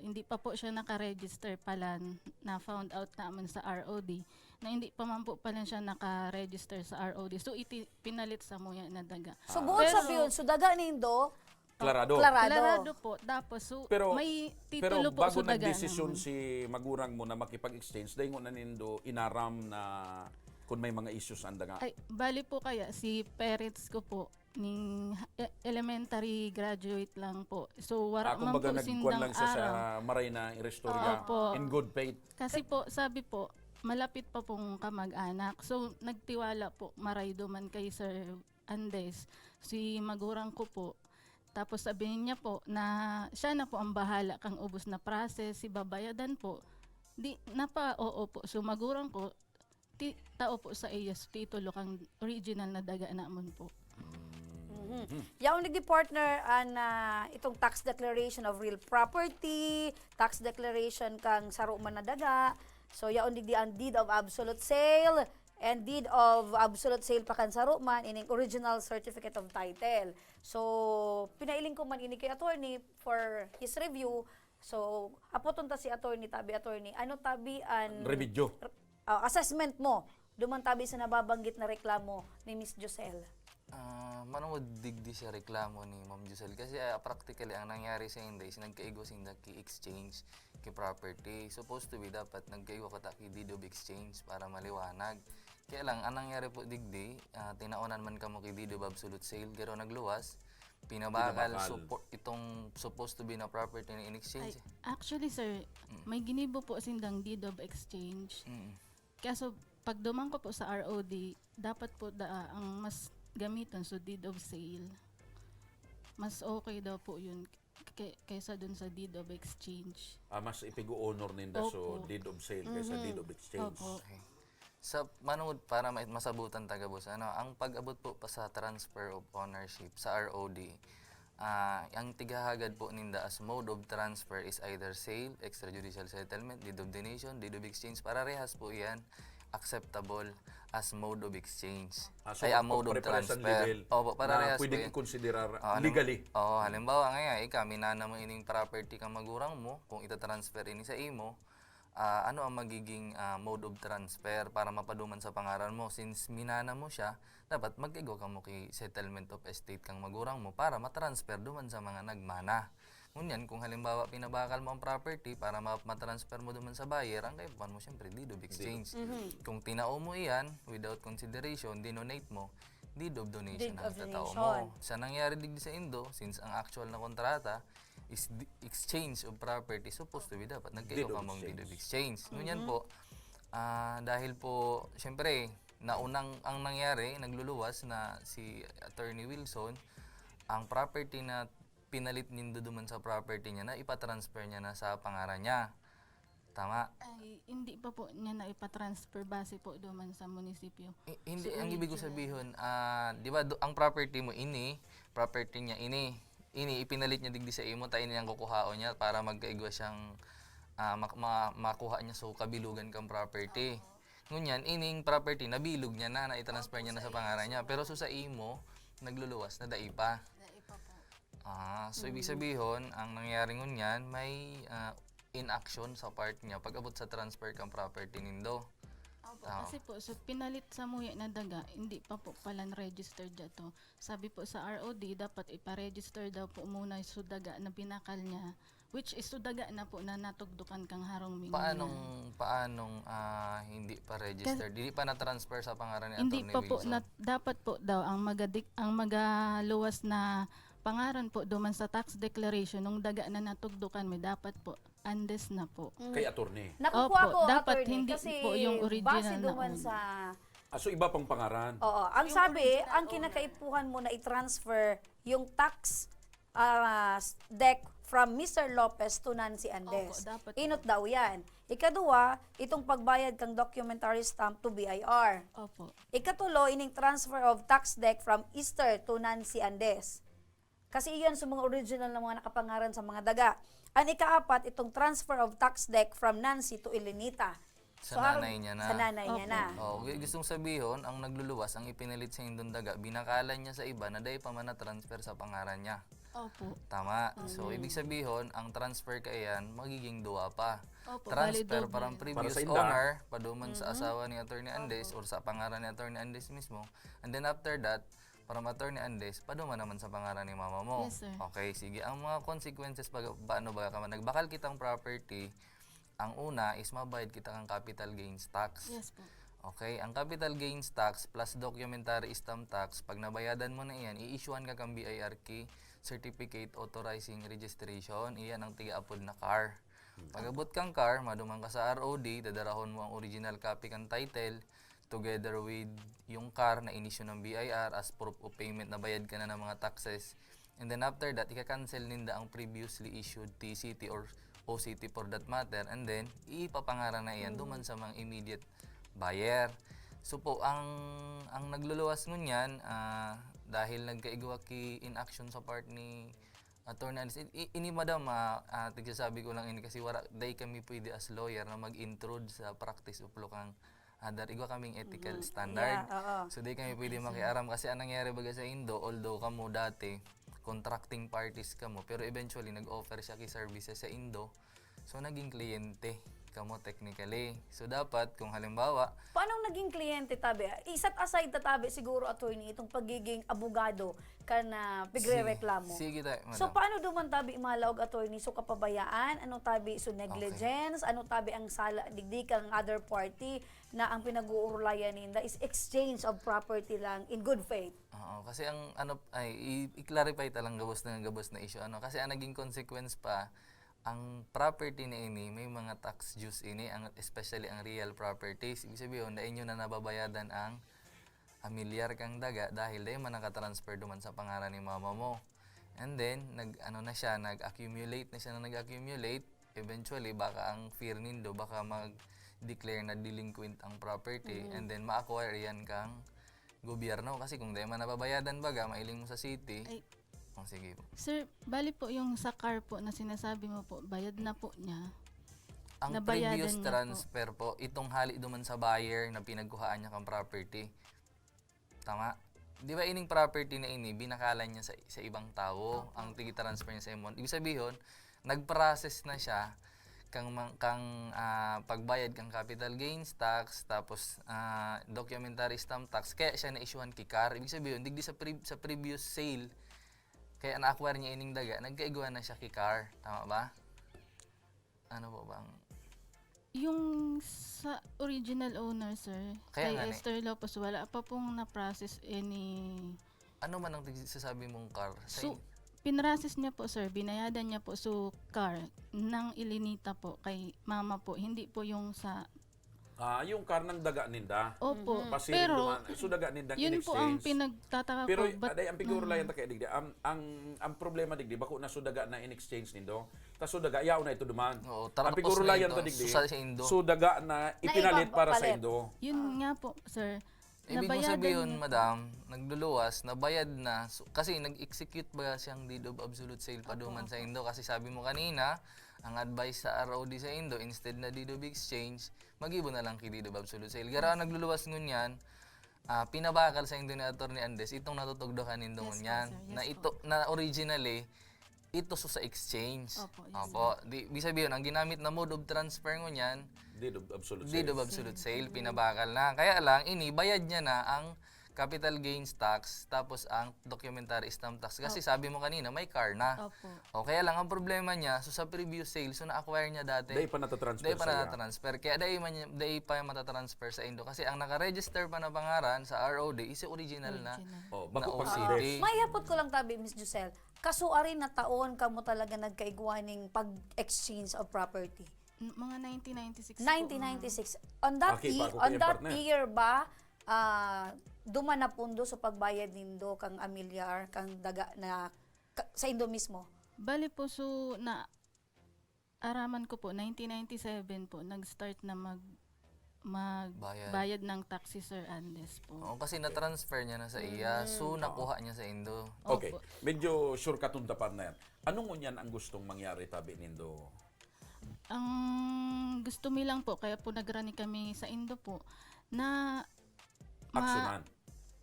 hindi pa po siya naka-register pala na found out naman sa ROD, na hindi pa man po pala siya naka-register sa ROD. So pinalit sa muya na daga. So, buod sa yun, so daga ni Indo, Klarado. Klarado po. Tapos, Pero may pero titulo po bago sa daga nagdesisyon naman. si magurang mo na makipag-exchange, dahil na nindo inaram na kung may mga issues anda nga. Ay, bali po kaya si parents ko po ning elementary graduate lang po. So wala man Kumbaga po nagkuhan sindang lang siya sa araw. maray na Irestorya Opo. in good faith. Kasi po sabi po malapit pa pong kamag-anak. So nagtiwala po maray duman kay Sir Andes, si magurang ko po. Tapos sabihin niya po na siya na po ang bahala kang ubos na process, si babayadan po. Di napa oo po. So magurang ko tao po sa IAS titulo kang original na daga namon po. Yaon di partner an itong tax declaration of real property, tax declaration kang saro man na daga. So yaon di ang deed of absolute sale and deed of absolute sale pa kan saro man ining original certificate of title. So pinailing ko man ini kay attorney for his review. So apoton ta si attorney ano tabi an Remedyo. assessment mo duman tabi sa nababanggit na reklamo ni Miss Josel. Manong digdi siya reklamo ni Ma'am Josel kasi practically ang nangyari sa Inday is nagkaigo sinda ki exchange ki property. Supposed to be dapat nagkaigo kata ki deed of exchange para maliwanag. Kaya lang ang nangyari po digdi, tinaunan man kamo ki deed of absolute sale pero nagluwas. Pinabakal itong supposed to be na property ni in exchange. Actually sir, may ginibo po sindang deed of exchange. Kaso pag duman ko po sa ROD, dapat po ang mas gamiton so deed of sale. Mas okay daw po yun kaysa dun sa deed of exchange. Mas ipigo-honor ninda so Opo. deed of sale kaysa deed of exchange. Opo. Okay. Sa manungod para masabutan taga boss, ang pag-abot po pa sa transfer of ownership sa ROD, ang tigahagad po ninda as mode of transfer is either sale, extrajudicial settlement, deed of donation, deed of exchange. Para rehas po yan acceptable as mode of exchange. So, Ay, mode of pare-parehas ang transfer. level Opo, para na rehas po pwedeng yan. i-consider legally. Halimbawa nga minana mo ining property kang magurang mo, kung ita-transfer ini sa imo, ano ang magiging mode of transfer para mapaduman sa pangaran mo. Since minana mo siya, dapat mag-igo ka mo kay settlement of estate kang magurang mo para matransfer duman sa mga nagmana. Ngunyan, kung halimbawa pinabakal mo ang property para matransfer mo duman sa buyer, ang kaipuan mo siyempre deed of exchange. Kung tinao mo iyan, without consideration, dinonate mo, deed of donation ang tatao mo. Sa nangyari digdi sa Indo, since ang actual na kontrata is exchange of property, supposed to be dapat nagkayo ka mong deed of exchange. Ngunyan po, dahil po, siyempre, ang nangyari, nagluluwas na si Attorney Wilson, ang property na pinalit nindo duman sa property niya na ipatransfer niya na sa pangaran niya. Tama? Ay, hindi pa po niya na ipatransfer base po duman sa munisipyo. Hindi, So, ang ibig ko sabihin, di ba ang property mo property niya ipinalit niya digdi sa imo, tayo niyang kukuhaon niya para magkaigwa siyang makuha niya so kabilugan kang property. Ngunyan, ining property, nabilog niya na itransfer niya na sa pangaran niya. Pero so sa imo, nagluluwas na daipa. So ibig sabihin, ang nangyari ngunyan, may inaction sa part niya pag abot sa transfer kang property nindo. Opo, kasi po, so pinalit sa muya na daga, hindi pa po pala registered dito. Sabi po sa ROD, dapat ipa-register daw po muna yung sudaga na binakal niya, which is sudaga na po na natugdukan kang harong minuna. Paanong hindi pa registered? Hindi pa na-transfer sa pangaran ni Hindi Atty. pa po, Wilson? dapat po daw ang magaluwas na pangaran po duman sa tax declaration nung daga na natugdukan may dapat po Andes na po. Kay attorney. Nakukuha Opo, ko, dapat attorney, hindi kasi po yung original base na duman una. sa... So iba pang pangaran. Oo, ang sabi, ang kinakaipuhan mo na i-transfer yung tax deck from Mr. Lopez to Nancy Andes. Opo, dapat Inot daw yan. Ikadua, itong pagbayad kang documentary stamp to BIR. Opo. Ikatulo, ining transfer of tax deck from Easter to Nancy Andes. Kasi iyan sa mga original na mga nakapangaran sa mga daga. Ang ikaapat, itong transfer of tax deck from Nancy to Elenita. Sa nanay niya na. Sa nanay niya na. Gustong sabihin, ang nagluluwas, ang ipinalit sa indong daga, binakalan niya sa iba na dahil pa man na-transfer sa pangaran niya. Opo. Tama. So, ibig sabihin, ang transfer kayan, magiging duwa pa. Opo, Transfer bali parang double. previous Para sa inda. owner, paduman sa asawa ni Attorney Andes or sa pangaran ni Attorney Andes mismo. And then after that, From Attorney Andes, paduman naman sa pangalan ni mama mo. Yes, sir. Okay, sige. Ang mga consequences, paano ba ka nagbakal kitang property, ang una is mabayad kita ng capital gains tax. Yes po. Okay, ang capital gains tax plus documentary stamp tax, pag nabayadan mo na iyan, i-issuean ka kang BIRK Certificate Authorizing Registration, iyan ang tiga-apod na car. Pag abot kang car, madumang ka sa ROD, dadarahon mo ang original copy kang title, together with yung car na inisyu ng BIR as proof of payment na bayad ka na ng mga taxes. And then after that, ika-cancel ninda ang previously issued TCT or OCT for that matter, and then ipapangaran na iyan duman sa mga immediate buyer. So po, ang nagluluwas ngunyan, dahil nagkaigwa ki in action sa part ni Attorney Andes, ini madam, tigsasabi ko lang ini kasi wala, day kami pwede as lawyer na mag-intrude sa practice of law kang dar igwa kaming ethical standard. So day kami pwede makiaram kasi anong nangyari baga sa Indo, although kamo dati contracting parties kamo, pero eventually nag-offer siya ki services sa Indo. So naging kliyente kamo technically. So dapat kung halimbawa, Paano naging kliyente tabi? Isat aside ta tabi siguro attorney itong pagiging abogado ka na pigrereklamo. sige tayo, madam. So paano duman tabi malawag attorney? So kapabayaan, ano tabi so negligence, ano tabi ang sala digdi kang other party na ang pinag-uurlayan ninda is exchange of property lang in good faith. Oo, kasi ang ano ay i-clarify talang gabos na issue ano kasi ang naging consequence pa ang property na ini may mga tax dues ini ang especially ang real properties. Ibig sabihin na inyo na nababayadan ang amilyar kang daga dahil dahil man naka-transfer duman sa pangalan ni mama mo. And then nag-accumulate na siya na nag-accumulate. Eventually baka ang fear nindo baka mag-declare na delinquent ang property and then ma-acquire yan kang gobyerno kasi kung dahil man nababayadan baga mailing mo sa city. Ay. Oh, sige po. Sir, bali po yung sa car po na sinasabi mo po, bayad na po niya. Ang Nabayadan previous niya transfer po, itong hali duman sa buyer na pinagkuhaan niya kang property. Tama? Di ba ining property na ini, binakalan niya sa ibang tao, ang tigi-transfer niya sa M1. Ibig sabihin, nag-process na siya kang pagbayad kang capital gains tax, tapos documentary stamp tax, kaya siya na-issuehan kikar. Ibig sabihin, digdi sa previous sale, kaya na-acquire niya ining daga, nagkaiguan na siya kikar. Tama ba? Ano po bang? Yung sa original owner, sir, Kaya kay nga ni- Esther Lopez, wala pa pong na-process any... Ano man ang sasabi mong car? So, pinrasis niya po, sir, binayadan niya po sa car ng ilinita po kay mama po, hindi po yung sa... Yung car ng daga ninda. Opo, Pasiring pero duman. So daga ninda in yun po ang exchange. pinagtataka Pero ko. But, aday ang figure lang ta kay digdi. Ang problema digdi bako na sudaga na in exchange nindo. Ta sudaga yaw na ito duman. Oo, Ang tapos figure na lang ito, ta digdi. sa Indo. Sudaga na ipinalit para sa ipapalit. Indo. yun nga po, sir. Ibig mo nabayadan sabihin, niya po. madam, nagluluwas, nabayad na. So, kasi nag-execute ba siyang deed of absolute sale paduman sa Indo? Kasi sabi mo kanina, ang advice sa ROD sa Indo, instead na deed of exchange, mag-ibo na lang kay deed of absolute sale. Gara nagluluwas ngunyan, pinabakal sa Indo ni Attorney Andes, itong natutugdokan nindo ngunyan. sir. Yes Na po. ito, na originally, ito sa exchange. Opo, yes, Opo. Ibig sabihin, ang ginamit na mode of transfer ngunyan, Deed of absolute deed sale. of absolute sale, pinabakal na. Kaya lang, bayad niya na ang capital gains tax, tapos ang documentary stamp tax. Kasi sabi mo kanina, may car na. Opo. O kaya lang, ang problema niya, so sa previous sale, so na-acquire niya dati. Day pa natatransfer Day pa sa iya. natatransfer. Kaya day pa matatransfer sa Indo. Kasi ang nakaregister pa na pangaran sa ROD is yung original na. Oh, Na bako pag OCT. Mayapot ko lang tabi, Miss Giselle. Kasuari na taon kamo talaga nagkaigwaning pag-exchange of property. Mga 1996 1996. On that Okay, year, bago on kayo that partner. year ba duman na pundo sa pagbayad nindo kang amilyar kang daga na sa Indo mismo? Bali po, so na araman ko po, 1997 po, nag-start na magbayad ng tax si Sir Andes po. Oo, kasi na-transfer niya na sa iya, so nakuha niya sa Indo. Okay. Opo. Medyo sure ka tuntapan na yan. Anong ngunyan ang gustong mangyari tabi nindo? Ang gusto mi lang po, kaya po nagrani kami sa Indo po, na Aksyonan.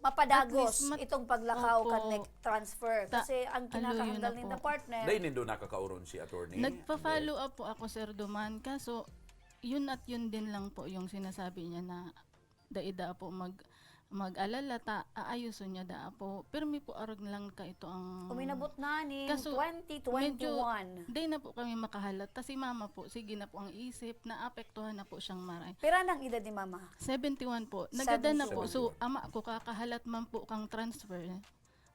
Mapadagos At least itong paglakaw Opo. kan transfer kasi ang kinakahandal Aluyo na ninda po. partner. Day nindo nakakauron si attorney. Nagpa-follow up po ako, Sir Duman, kaso yun at yun din lang po yung sinasabi niya na daida po mag-alala ta aayuson niya da po. Pero mi po arog lang ka ito ang Uminabot na ni Kaso, 2021. Di na po kami makahalat. Ta si mama po, sige na po ang isip, naapektuhan na po siyang maray. Pero anong edad ni mama? 71 po. Nagada na po. 71. So, ama ko kakahalat man po kang transfer.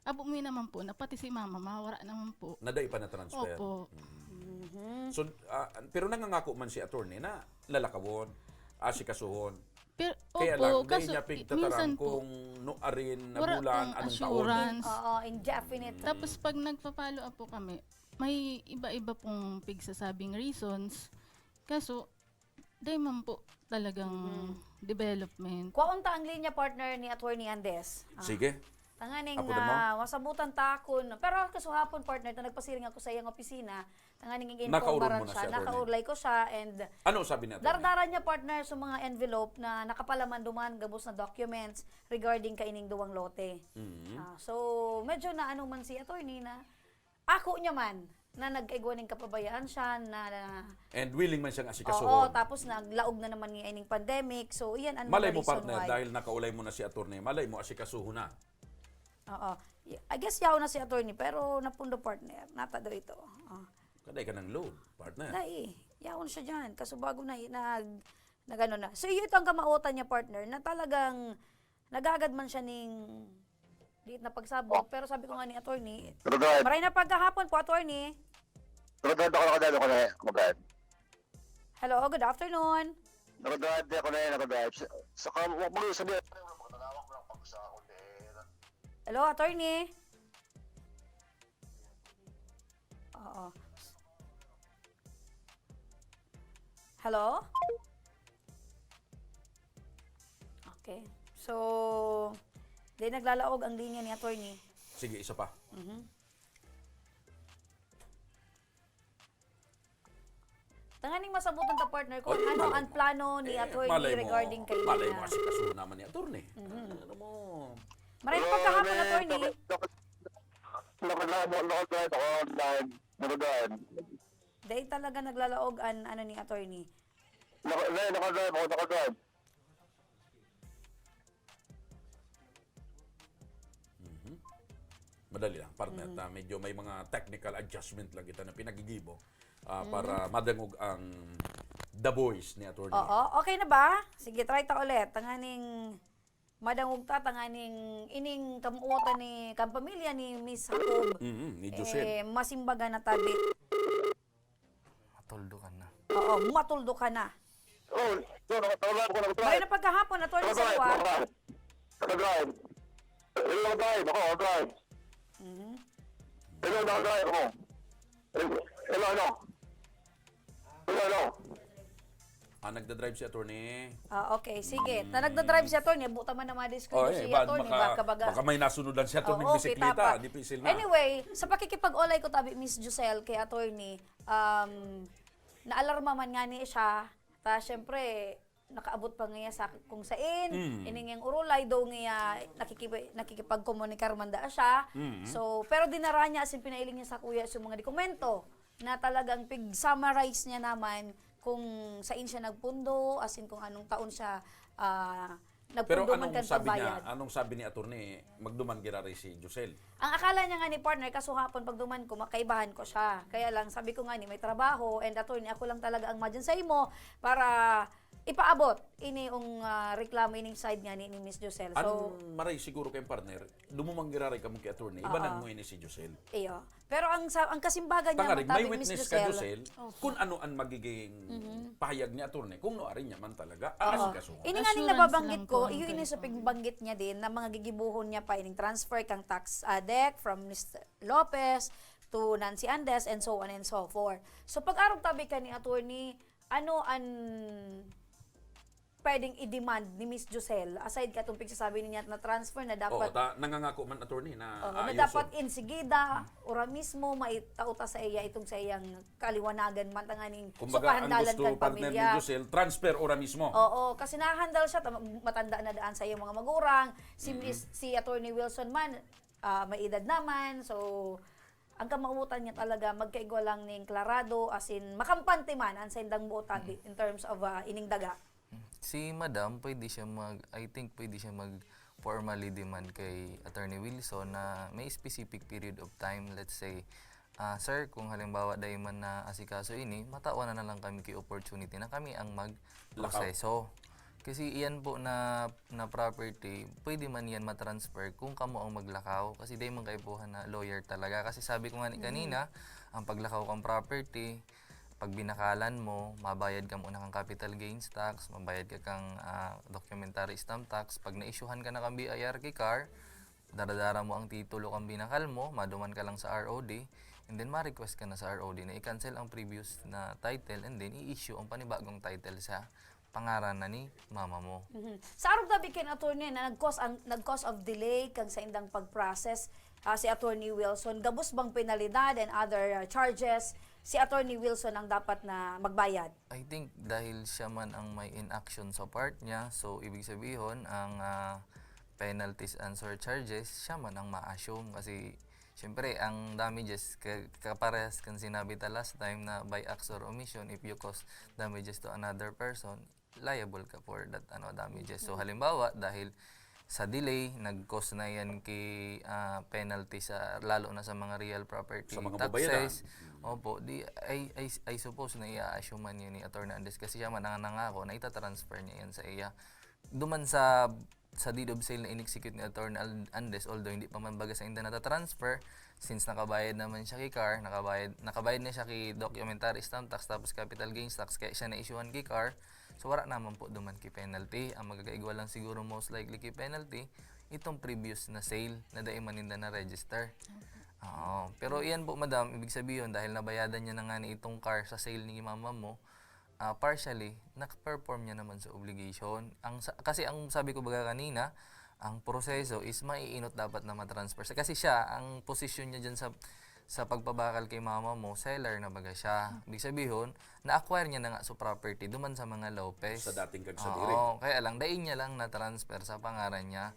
Abo mi naman po, na pati si mama, mawara naman po. Naday pa na transfer. Opo. So, pero nangangako man si attorney na lalakawon, asikasuhon. Pero, Kaya opo, lang, dahil kaso, niya minsan pigtataran po, kung noarin na wala bulan, kang anong taon. assurance. Oo, indefinite. Tapos pag nagpa-follow up po kami, may iba-iba pong pigsasabing reasons. Kaso, di man po talagang development. Kwaunta ang linya partner ni Attorney Andes. Sige. Tanganing Apo na masabutan takon. Pero kasuhapon partner, na nagpasiring ako sa iyang opisina, tanganing Nakaurod informaran mo na siya, si attorney. nakaurlay ko siya, and Ano sabi ni attorney? dardaran niya partner sa mga envelope na nakapalaman duman gabos na documents regarding kaining duwang lote. So, medyo na ano man si attorney na ako niya man na nag-igwa ng kapabayaan siya na And willing man siyang oo, asikasuhon. tapos naglaog na naman ni ining pandemic. So, iyan ang Malay mga mo reason partner, why. dahil nakaulay mo na si attorney, malay mo asikasuhon na. Oo. I guess yaw na si attorney pero napundo partner. Nata daw ito. Kaday ka ng load, partner. Dai, yawon siya dyan. Kaso bago na nag ano na. So, ito ang kamautan niya partner na talagang nagagad man siya ning liit na pagsabot. Pero sabi ko nga ni attorney, maray na pagkahapon po attorney. Hello, good afternoon. Hello, attorney. Oo. Hello? Okay. So, di naglalaog ang linya ni attorney. Sige, isa pa. Tanganing masabutan ta partner kung Oh, ano malay ang mo. plano ni attorney malay mo, regarding kay malay Lina. mo asikasuhon naman ni attorney. Ano mo? Maray na pagkahapon attorney. Dahil talaga naglalaog ang ano ni attorney. Madali lang, partner. Medyo may mga technical adjustment lang kita na pinagigibo para madangog ang the voice ni attorney. Oo, okay na ba? Sige, try ta ulit. Tanganing madangog ta, tanganing ining kamuota ni kampamilya ni Miss Jacob. Ni Josel. Masimbaga na tabi. Matuldo ka na. Oo, matuldo ka na. Maray na pagkahapon, attorney sa luwa. Nagda-drive si attorney. Okay, sige. Na nagda-drive si attorney, buta man na ma-discourage si attorney. Baka may nasunudan si attorney Oo, bisikleta. kita pa. Di pisil na. Anyway, sa pakikipag-olay ko tabi Miss Josel kay attorney, naalarma man nga ni siya. Ta syempre nakaabot pa ngayon sa kung sain, ining yung urulay daw nga nakikipag-komunikar man da siya. So, pero dinara niya asin pinailing niya sa kuya sa mga dokumento na talagang pig-summarize niya naman kung saan siya nagpundo, asin kung anong taon siya Pero nagpundo man kan anong sabi ni attorney, magduman girari si Josel? Ang akala niya nga ni partner, kasuhapon pag duman ko, makaibahan ko siya. Kaya lang, sabi ko nga ni, may trabaho, and attorney, ako lang talaga ang madyan sa imo para ipaabot ini yung reklamo ining side nga ni Miss Josel. So, Anong maray siguro kayong partner, dumumang girari ka mo kay attorney, ibanan mo ini si Josel. iyo. Pero ang simbagan niya, Tangarig, may matabing Miss witness ka, Josel. Josel, kung ano ang magiging pahayag ni attorney, kung noari niya man talaga, Oo. asikasuhon. Ini nga ning Assurance nababanggit lang ko, po ang iyo ini ganito. sa pigbanggit niya din na mga gigibuhon niya pa ining transfer kang tax deck from Mr. Lopez to Nancy Andes and so on and so forth. So pag-arog tabi ka ni attorney, ano ang pwedeng i-demand ni Miss Josel aside ka itong pigsasabi niya na transfer na dapat Nangangako man attorney na na ayuson. dapat insigida ora mismo maitauta sa iya itong sa iyang kaliwanagan man tanganing Kumbaga, ang pahandalan gusto kan partner ni pamilya. Josel, transfer ora mismo. Oo, kasi nahandal siya, matanda na daan sa iyong mga magurang. Si Attorney Wilson man, may edad naman. So, ang kamautan niya talaga, magkaigwa lang ning klarado, as in, makampante man, ang sendang buota in terms of ining daga. Si Madam, pwede siya I think pwede siya formally demand kay Attorney Wilson na may specific period of time, let's say, sir, kung halimbawa dahil man na asikaso ini, matawan na lang kami kay opportunity na kami ang magproseso. Kasi iyan po na property, pwede man yan matransfer kung kamo ang maglakaw. Kasi dahil man kayo po na lawyer talaga. Kasi sabi ko nga kanina, ang paglakaw kang property, pag binakalan mo, mabayad ka muna kang capital gains tax, mabayad ka kang documentary stamp tax. Pag na-issuehan ka na kang BIR kay car, daradara mo ang titulo kang binakal mo, maduman ka lang sa ROD, and then ma-request ka na sa ROD na i-cancel ang previous na title and then i-issue ang panibagong title sa pangaran na ni mama mo. Sa arog dabi ken attorney na nag-cause of delay kang sa indang pag-process si Attorney Wilson, gabos bang penalidad and other charges si Attorney Wilson ang dapat na magbayad? I think dahil siya man ang may inaction sa part niya, so ibig sabihin ang penalties and surcharges, siya man ang ma-assume kasi siyempre ang damages kaparehas kan sinabi ta last time na by acts or omission, if you cause damages to another person, liable ka for that damages. So halimbawa dahil sa delay nag-cause na yan kay penalty sa lalo na sa mga real property Sa mga taxes. Opo, I suppose na i-assume man yun ni Attorney Andes kasi siya man ang nangako na itatransfer niya yan sa iya. Duman sa deed of sale na in-execute ni Attorney Andes, although hindi pa man baga sa inda nata-transfer, since nakabayad naman siya kay car, nakabayad na siya kay documentary stamp tax tapos capital gains tax, kaya siya na-issuehan kay car, so wala naman po duman kay penalty. Ang magagaigwa lang siguro most likely kay penalty, itong previous na sale na dahil maninda na register. Pero iyan po madam, ibig sabihin dahil nabayadan niya na nga ni itong car sa sale ni mama mo, partially, naka-perform niya naman sa obligation. Kasi ang sabi ko baga kanina, ang proseso is maiinot dapat na matransfer. Kasi siya, ang position niya dyan sa pagpabakal kay mama mo, seller na baga siya. Ibig sabihin, na-acquire niya na nga sa property, duman sa mga Lopez. Sa dating kagsadiri. Kaya lang, dain niya lang na-transfer sa pangaran niya.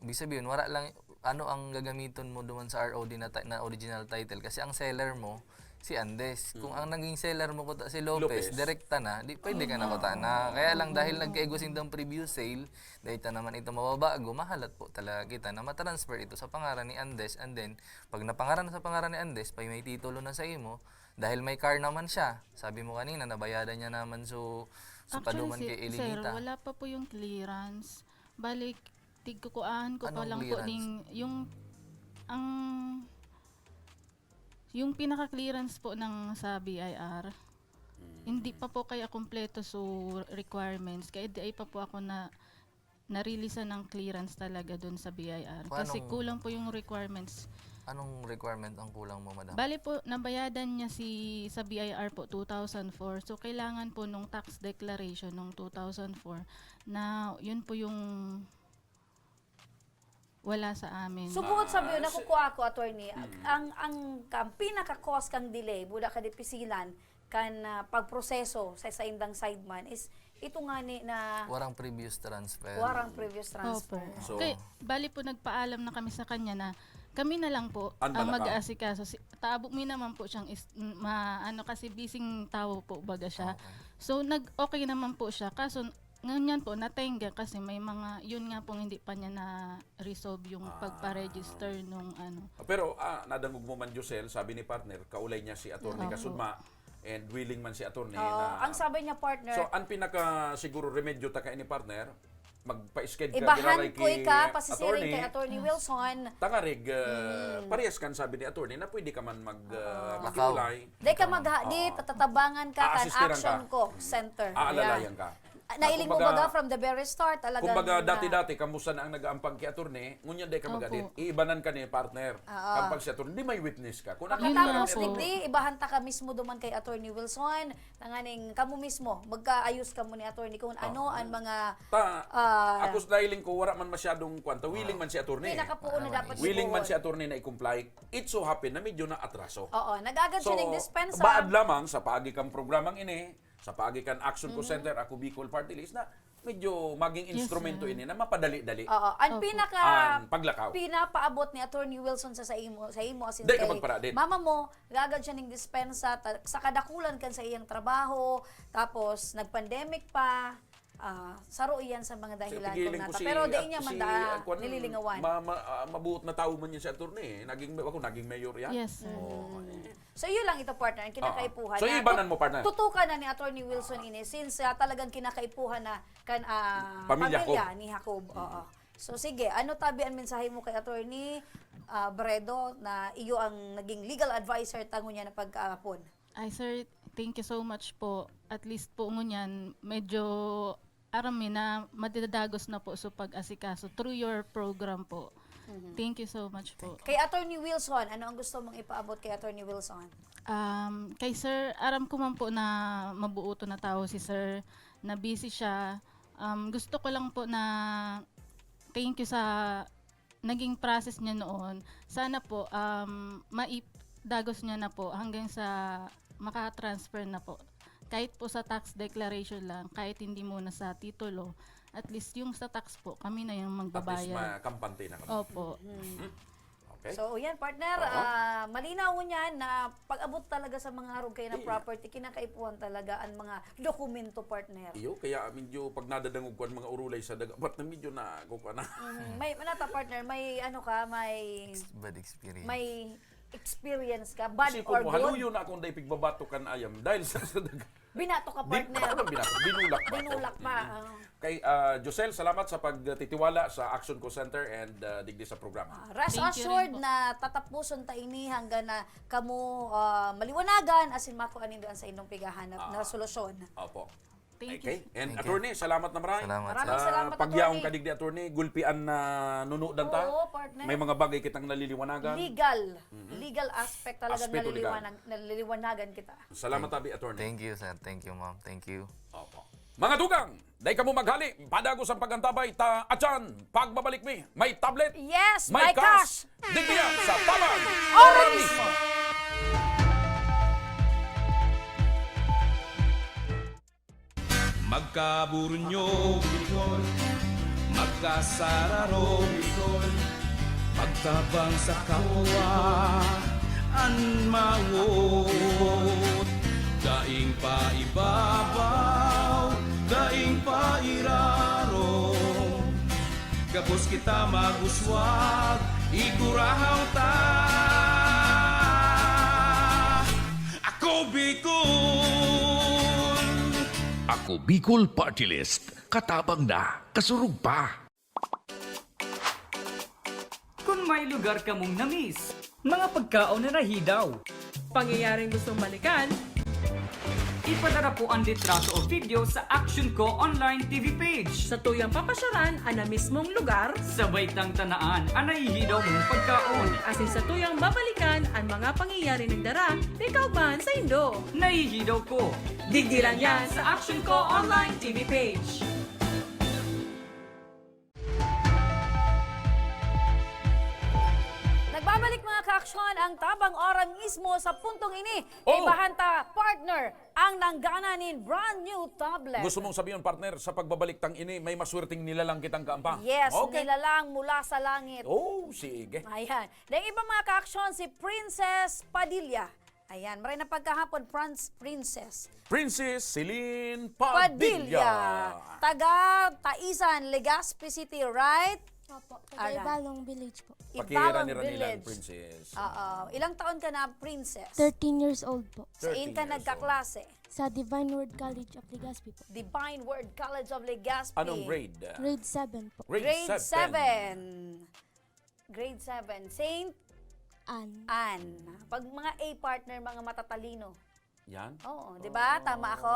Ibig sabihin, wala lang, ano ang gagamiton mo duman sa ROD na original title. Kasi ang seller mo, si Andes. Kung ang naging seller mo ko si Lopez, direkta na, di pwede ka na kuta na. Kaya lang dahil nagkaigusing ng previous sale, dahil naman ito mababago, mahalat po talaga kita na matransfer ito sa pangaran ni Andes. And then, pag napangaran sa pangaran ni Andes, pag may titulo na sa imo, dahil may car naman siya, sabi mo kanina, nabayadan niya naman so paduman kay Elinita. Sir, wala pa po yung clearance. Balik, tigkukuhaan ko pa Anong lang po clearance? yung pinaka-clearance po ng sa BIR, hindi pa po kaya kompleto so requirements. Kaya di ay pa po ako na-releasean ng clearance talaga doon sa BIR. Kasi kulang po yung requirements. Anong requirement ang kulang mo, madam? Bali po, nabayadan niya sa BIR po 2004. So kailangan po nung tax declaration nung 2004 na yun po yung wala sa amin. Subuot sabi yun, nakukuha ko, attorney, ang pinaka-cause kang delay, buda ka dipisilan, kan pagproseso sa indang sideman is ito nga ni na Warang previous transfer. warang previous transfer. So, Okay, bali po nagpaalam na kami sa kanya na kami na lang po Ang ang malakaw. mag-aasikaso. Taabok mi naman po siyang kasi bising tao po baga siya. So okay naman po siya. Kaso ngayon po natenga kasi may mga yun nga pong hindi pa niya na resolve yung pagpa-register nung ano. pero nadangog mo man Josel, sabi ni partner, kaulay niya si Attorney Kasudma and willing man si Attorney na Ang sabi niya, partner, So ang pinaka siguro remedyo ta kay ni partner, magpa-schedule ka ibahan ginaray ko pasisiring kay Attorney Wilson. Tangarig, parehas kan sabi ni Attorney na pwede ka man mag-kiulay. Di ka maghadi, tatatabangan ka kan Aasistiran action ka. ko center. Aalalayan ka. Nailing mo baga from the very start talagang. Kumbaga dati-dati kamusta na ang nag-aampag kay Attorney, ngunyan day ka magadit, iibanan ka ni partner. Kapag si Attorney, di may witness ka. Kung Pagkatapos digdi, ibahan ta ka mismo duman kay Attorney Wilson, nanganing kamo mismo, magkaayos ka mo ni Attorney kung ano ang mga ako styling ko, wala man masyadong kwanta. Willing man si Attorney. pinakapuon na dapat Willing man si sibuon. Attorney na i-comply. It so happen na medyo na atraso. Oo, nag-agad So, siya ng dispensa. baad lamang sa paagi kang programang ini, sa paagi kang Action ko Center, ako Bicol Party List, na medyo maging instrumento ini na mapadali-dali Oo, ang ang paglakaw. pinapaabot ni Attorney Wilson sa imo asin Di ka kay magparadit. mama mo, gagad siya ng dispensa sa kadakulan kan sa iyang trabaho, tapos nag-pandemic pa. saro iyan sa mga dahilan Pigiling kung ko nata. Pero di niya man kuwan, nililingawan. Mabuot na tao man yan si attorney. Naging mayor yan. Yes, sir. So yun lang ito, partner, ang kinakaipuhan. So, na ibanan mo, partner. Tutukan na ni Attorney Wilson ini since talagang kinakaipuhan na Pamilya pamilya ni Jacob. Oo. So sige, ano tabi ang mensahe mo kay Attorney Bredo na iyo ang naging legal advisor tango niya na pagkaapon? Ay, sir, thank you so much po. At least po ngunyan, medyo arami na madidagos na po sa pag-asikaso through your program po. Thank you so much po. Kay Attorney Wilson, ano ang gusto mong ipaabot kay Attorney Wilson? Kay sir, aram ko man po na mabuoto na tao si sir, na busy siya. Gusto ko lang po na thank you sa naging process niya noon. Sana po maidagos niya na po hanggang sa makatransfer na po. Kahit po sa tax declaration lang, kahit hindi muna sa titulo, at least yung sa tax po, kami na yung At least magbabayad. makampante na kami. Opo. Okay. So, yan, partner, malinaw mo niyan na pag-abot talaga sa mga harog kayo na property, kinakaipuhan talaga ang mga dokumento, partner. Iyo, kaya medyo pag nadadangog ko ang mga urulay sa dagat, ba't na medyo na kukuha na. May manata, partner, may ano ka, may Bad experience. may experience ka, bad Kasi or kung good. haluyo na akong dahi pigbabato kan ayam dahil sa dagat. Binato ka, partner. Binulak pa. Binulak pa. Kay Josel, salamat sa pagtitiwala sa Action Co Center and digdi sa programa. Rest Thank you assured rin po. na tatapuson ta ini hanggang na kamo maliwanagan asin mako anindoan sa inyong pigahanap na solusyon. Opo. Thank Okay. you. And Thank you. attorney, salamat na marami. Salamat, Maraming sir. salamat, Pagyaong attorney. kadigdi attorney, gulpian na nunudan ta. Oo, partner. May mga bagay kitang naliliwanagan. Legal aspect talaga Aspeto legal. naliliwanagan kita. Salamat tabi attorney. Thank you, sir. Thank you, ma'am. Thank you. Opo. Mga dugang, dahil kamo maghali, padagos ang pagantabay, ta atyan, pagbabalik mi, may tablet, Yes, may my cash. Digdi yan sa tabang Organismo. Magkaburunyo, magkasararo, pagtabang sa kapwa, anmawot, daing paibabaw, daing pairaro, gabos kita maguswag, igurahaw ta. Ako Bicol! Ako Bicol Party List. Katabang na, kasurug pa. Kung may lugar ka mong namiss, mga pagkaon na nahidaw, pangyayaring gustong balikan, ipadara po ang litrato o video sa Action Co online TV page. Sa tuyang papasyaran ang na mismong lugar, sabay tang tanaan ang nahihidaw mong pagkaon. Asin sa tuyang babalikan ang mga pangyayari ng dara, ikaw man sa Indo. Nahihidaw ko. Digdi lang yan sa Action Co online TV page. Nagbabalik mga ka-aksyon ang tabang organismo sa puntong ini. Oh! Ibahanta, partner, ang nanggananin brand new tablet. Gusto mong sabihin, partner, sa pagbabalik tang ini, may maswerteng nilalang kitang kaampa? Yes, Okay. nilalang mula sa langit. Oh, sige. Ayan. Dahil iba mga ka-aksyon, si Princess Padilla. Ayan, maray na pagkahapon, Princess Princess Celine Padilla. Padilla. Taga Taisan, Legazpi City, right? Opo, Ayan. Ibalong Village po. Pakihira Ibalong ni Ranilan, Village. Princess. Oo. Ilang taon ka na, Princess? 13 years old po. Saan 13 ka years nagkaklase? Sa Divine Word College of Legazpi po. Divine Word College of Legazpi. Anong grade? Grade 7 po. Grade 7. Grade 7. Saint Anne. Anne. Pag mga A partner, mga matatalino. Yan. Oo, di ba? Tama ako?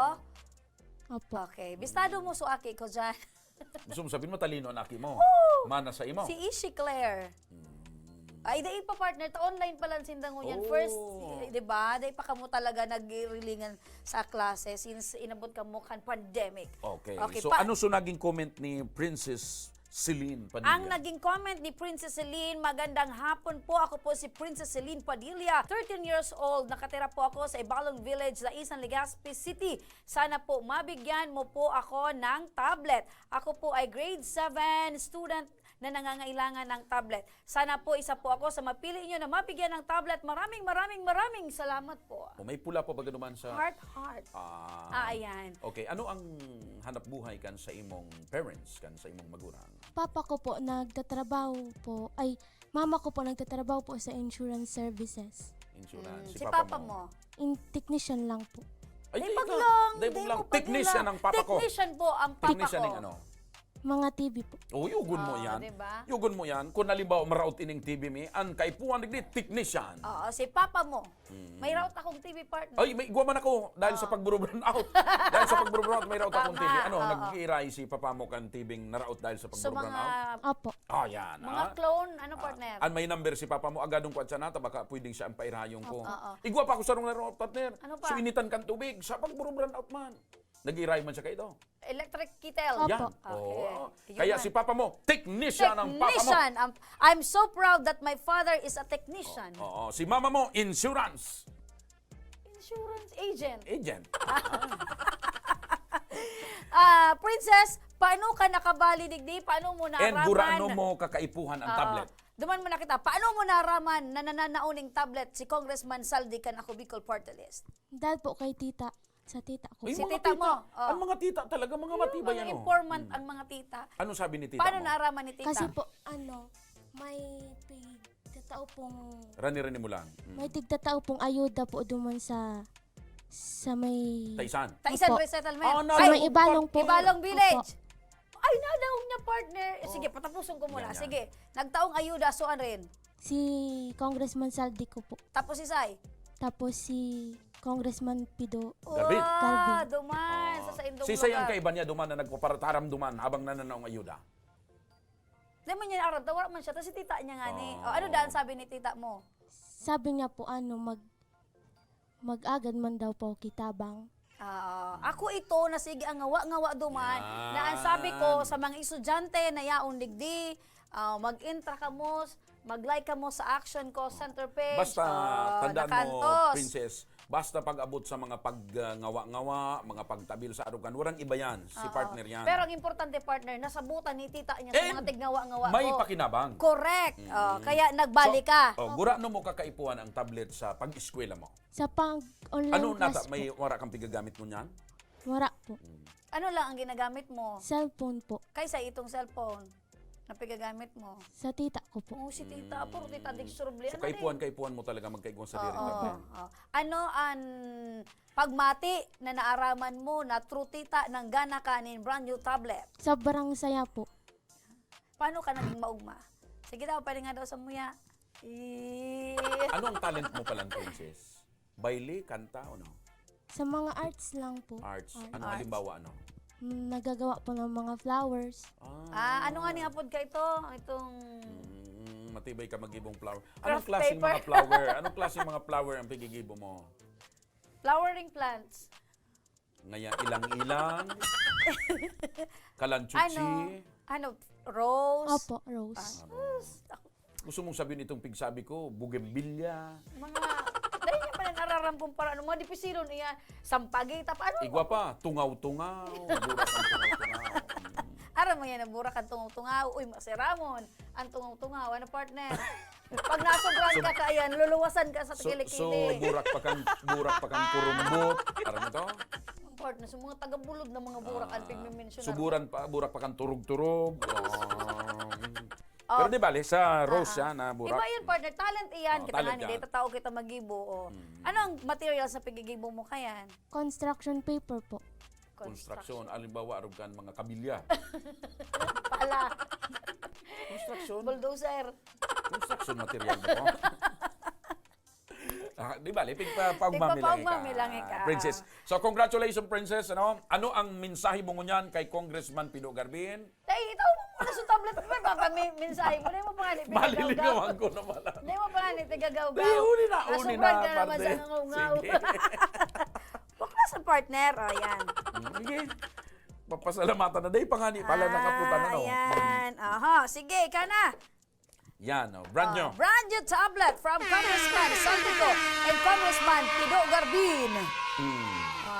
Opo. Okay. Bistado mo suaki ko dyan. Gusto mo sabihin mo, talino ang aki mo. Mana sa imo. Si Ishi Claire. Ay, dahil pa partner, online pa lang sindango yan. First, di ba? Dahil pa kamo talaga nag-relingan sa klase since inabot ka mo kan pandemic. Okay. Okay, So, ano so naging comment ni Princess Celine Padilla? Ang naging comment ni Princess Celine, magandang hapon po. Ako po si Princess Celine Padilla, 13 years old. Nakatira po ako sa Ibalong Village, Laisan, Legazpi City. Sana po mabigyan mo po ako ng tablet. Ako po ay grade 7 student na nangangailangan ng tablet. Sana po isa po ako sa mapili nyo na mabigyan ng tablet. Maraming salamat po. O may pula pa ba ganuman sa... Heart. Ayan. Okay, ano ang hanap buhay kan sa imong parents, kan sa imong magulang? Papa ko po nagtatrabaho po, ay mama ko po nagtatrabaho po sa insurance services. Insurance. Si papa mo? Technician lang po. Ay, Day Day lang. Technician ang papa ko. Technician po ang papa Technician ko. ng ano? Mga TV po. Oh, yugon mo yan. Diba? Yugon mo yan. Kung nalimbawa maraot ining TV mi, ang kaipuan nagdi technician. Oo, si papa mo. May route akong TV partner. Ay, may guwaman ako dahil sa pagburo-burn out. Dahil sa pagburo-burn out, may raot akong Tama, TV. Ano, oo. nag-iray si papa mo kan TV naraot dahil sa So pagburo-burn out? mga Opo. Ah, yan. mga clone, ano partner? An may number si papa mo, agadong ko at sana, baka pwedeng siya ang pairayong ko. Oo. Igwa pa ako sa rong laro, partner. Ano pa? So, initan kan tubig sa pagburo-burn out man. Nag-iray man siya kayo. Electric kettle. Opo. Yan. Okay. Oo. Yun Kaya man. si papa mo, technician ang papa mo. Technician. I'm so proud that my father is a technician. Oo. Si mama mo, insurance Insurance agent. agent. Princess, paano ka nakabali digdi? Paano mo And naraman? gurano mo kakaipuhan ang tablet. Duman mo na kita. Paano mo naraman na nananauning tablet si Congressman Saldi kan ako Bicol Party List? Dahil po kay tita, sa tita ko. Ay, Si mga tita mo. Oh. Ang mga tita talaga, mga matibay Mga yan. informant ang mga tita. Ano sabi ni tita Paano mo? naraman ni tita? Kasi po, may tigtatao pong, Rani-rani mo lang. may tigtatao pong ayuda po duman sa may... Taisan. Taisan Opo. Resettlement. Ah, Sa may Ibalong po. Ibalong Village. Opo. Ay, nadaong niya partner. Sige, patapusin ko muna. Yan, yan. Sige, nagtaong ayuda, soan rin. Si Congressman Saldi ko po. Tapos si Sai. Tapos si Congressman Pido. Garbin. Duman. Sa indong Si Sayang kaiba niya duman na nagpaparataram duman habang nananaong ayuda. Di man niya nakaranta, wala man siya. Tapos si tita niya nga ni. Ano daan sabi ni tita mo? Sabi niya po mag-agad man daw po kitabang. Ako ito na sige ang ngawa-ngawa duman Yan. na ang sabi ko sa mga estudyante na yaon digdi, mag-intra ka mo, mag-like ka mo sa action ko center page. Basta tandaan mo, nakantos. Princess, basta pag-abot sa mga pagngawa-ngawa, mga pagtabil sa arugan, warang iba yan. Si partner yan. Pero ang importante partner, nasabutan ni tita niya sa And mga tignawa-ngawa may ko. pakinabang. Correct. Kaya nagbalik ka. Gurano mo kakaipuan ang tablet sa pag-eskwela mo. Sa pang-online Ano class nata, may wara kang pigagamit mo niyan? po, wala po. Ano lang ang ginagamit mo? Cellphone po. Kaysa itong cellphone na pigagamit mo. Sa tita ko po. Si tita, puro tita digsurubli. So kaipuan mo talaga magkaiguan sa diri. Ano ang pagmati na naaraman mo na true tita ng gana kanin brand new tablet? Sobrang saya po. Paano ka naging maugma? Sige daw, pwede nga daw sa muya. Ano ang talent mo pala, Princess? Baile, kanta, o no? Sa mga arts lang po. Arts. Ano, halimbawa, ano? Nagagawa po ng mga flowers. Ano nga ni apod ka ito? Itong Matibay ka mag-ibong flower. Anong Craft klaseng paper. mga flower? Anong klaseng mga flower ang pigigibo mo? flowering plants. Ngayon, ilang-ilang, kalanchuchi. Ano, rose. Opo, rose. Gusto mong sabihin itong pigsabi ko, bugembilya. Mga, dahil niya pa na nararampong para ano, mga dipisilo niya, sampagita, paano? Igwa pa, tungaw-tungaw. Burak ang tungaw-tungaw. Aram mo yan, burak ang tungaw-tungaw. Uy, masiramon. Ang tungaw-tungaw, ano partner? Pag nasobran ka kayan, luluwasan ka sa So, tikilikili. burak pa kang kurumbot. Aram mo to? Partner, sa mga taga-bulod na mga burak ang pigme-mention. Burak pa kang turog-turog. Pero di bale, sa rose yan na burak. Iba yun, partner. Talent iyan. Kita talent nga, hindi yan. tao kita magibo. Ano ang materials na pigigibo mo kayan? Construction paper po. Construction. Alimbawa, arum kan mga kabilya. Pala. Construction. Bulldozer. Construction material ba po? Di ba? Pagpapaugma may langit ka. Princess. So, congratulations, Princess. Ano ang mensahe mo ngunyan kay Congressman Pido Garbin? Tay, itaw mo muna sa tablet. Baka may mensahe mo. Hindi mo pa nga ni Maliligawan ko naman. Hindi mo pa nga ni tigagaw-gaw. Di, uni na, Nasubran ka naman parte. sa ngaw-ngaw. Sige. Bakla sa partner. O, yan. Sige. Papasalamatan na. Day, pangani pala nakaputan na. Ayan. Aha. Sige, ika na. Yan, brand new. Brand new tablet from Congressman Santico and Congressman Pido Garbin.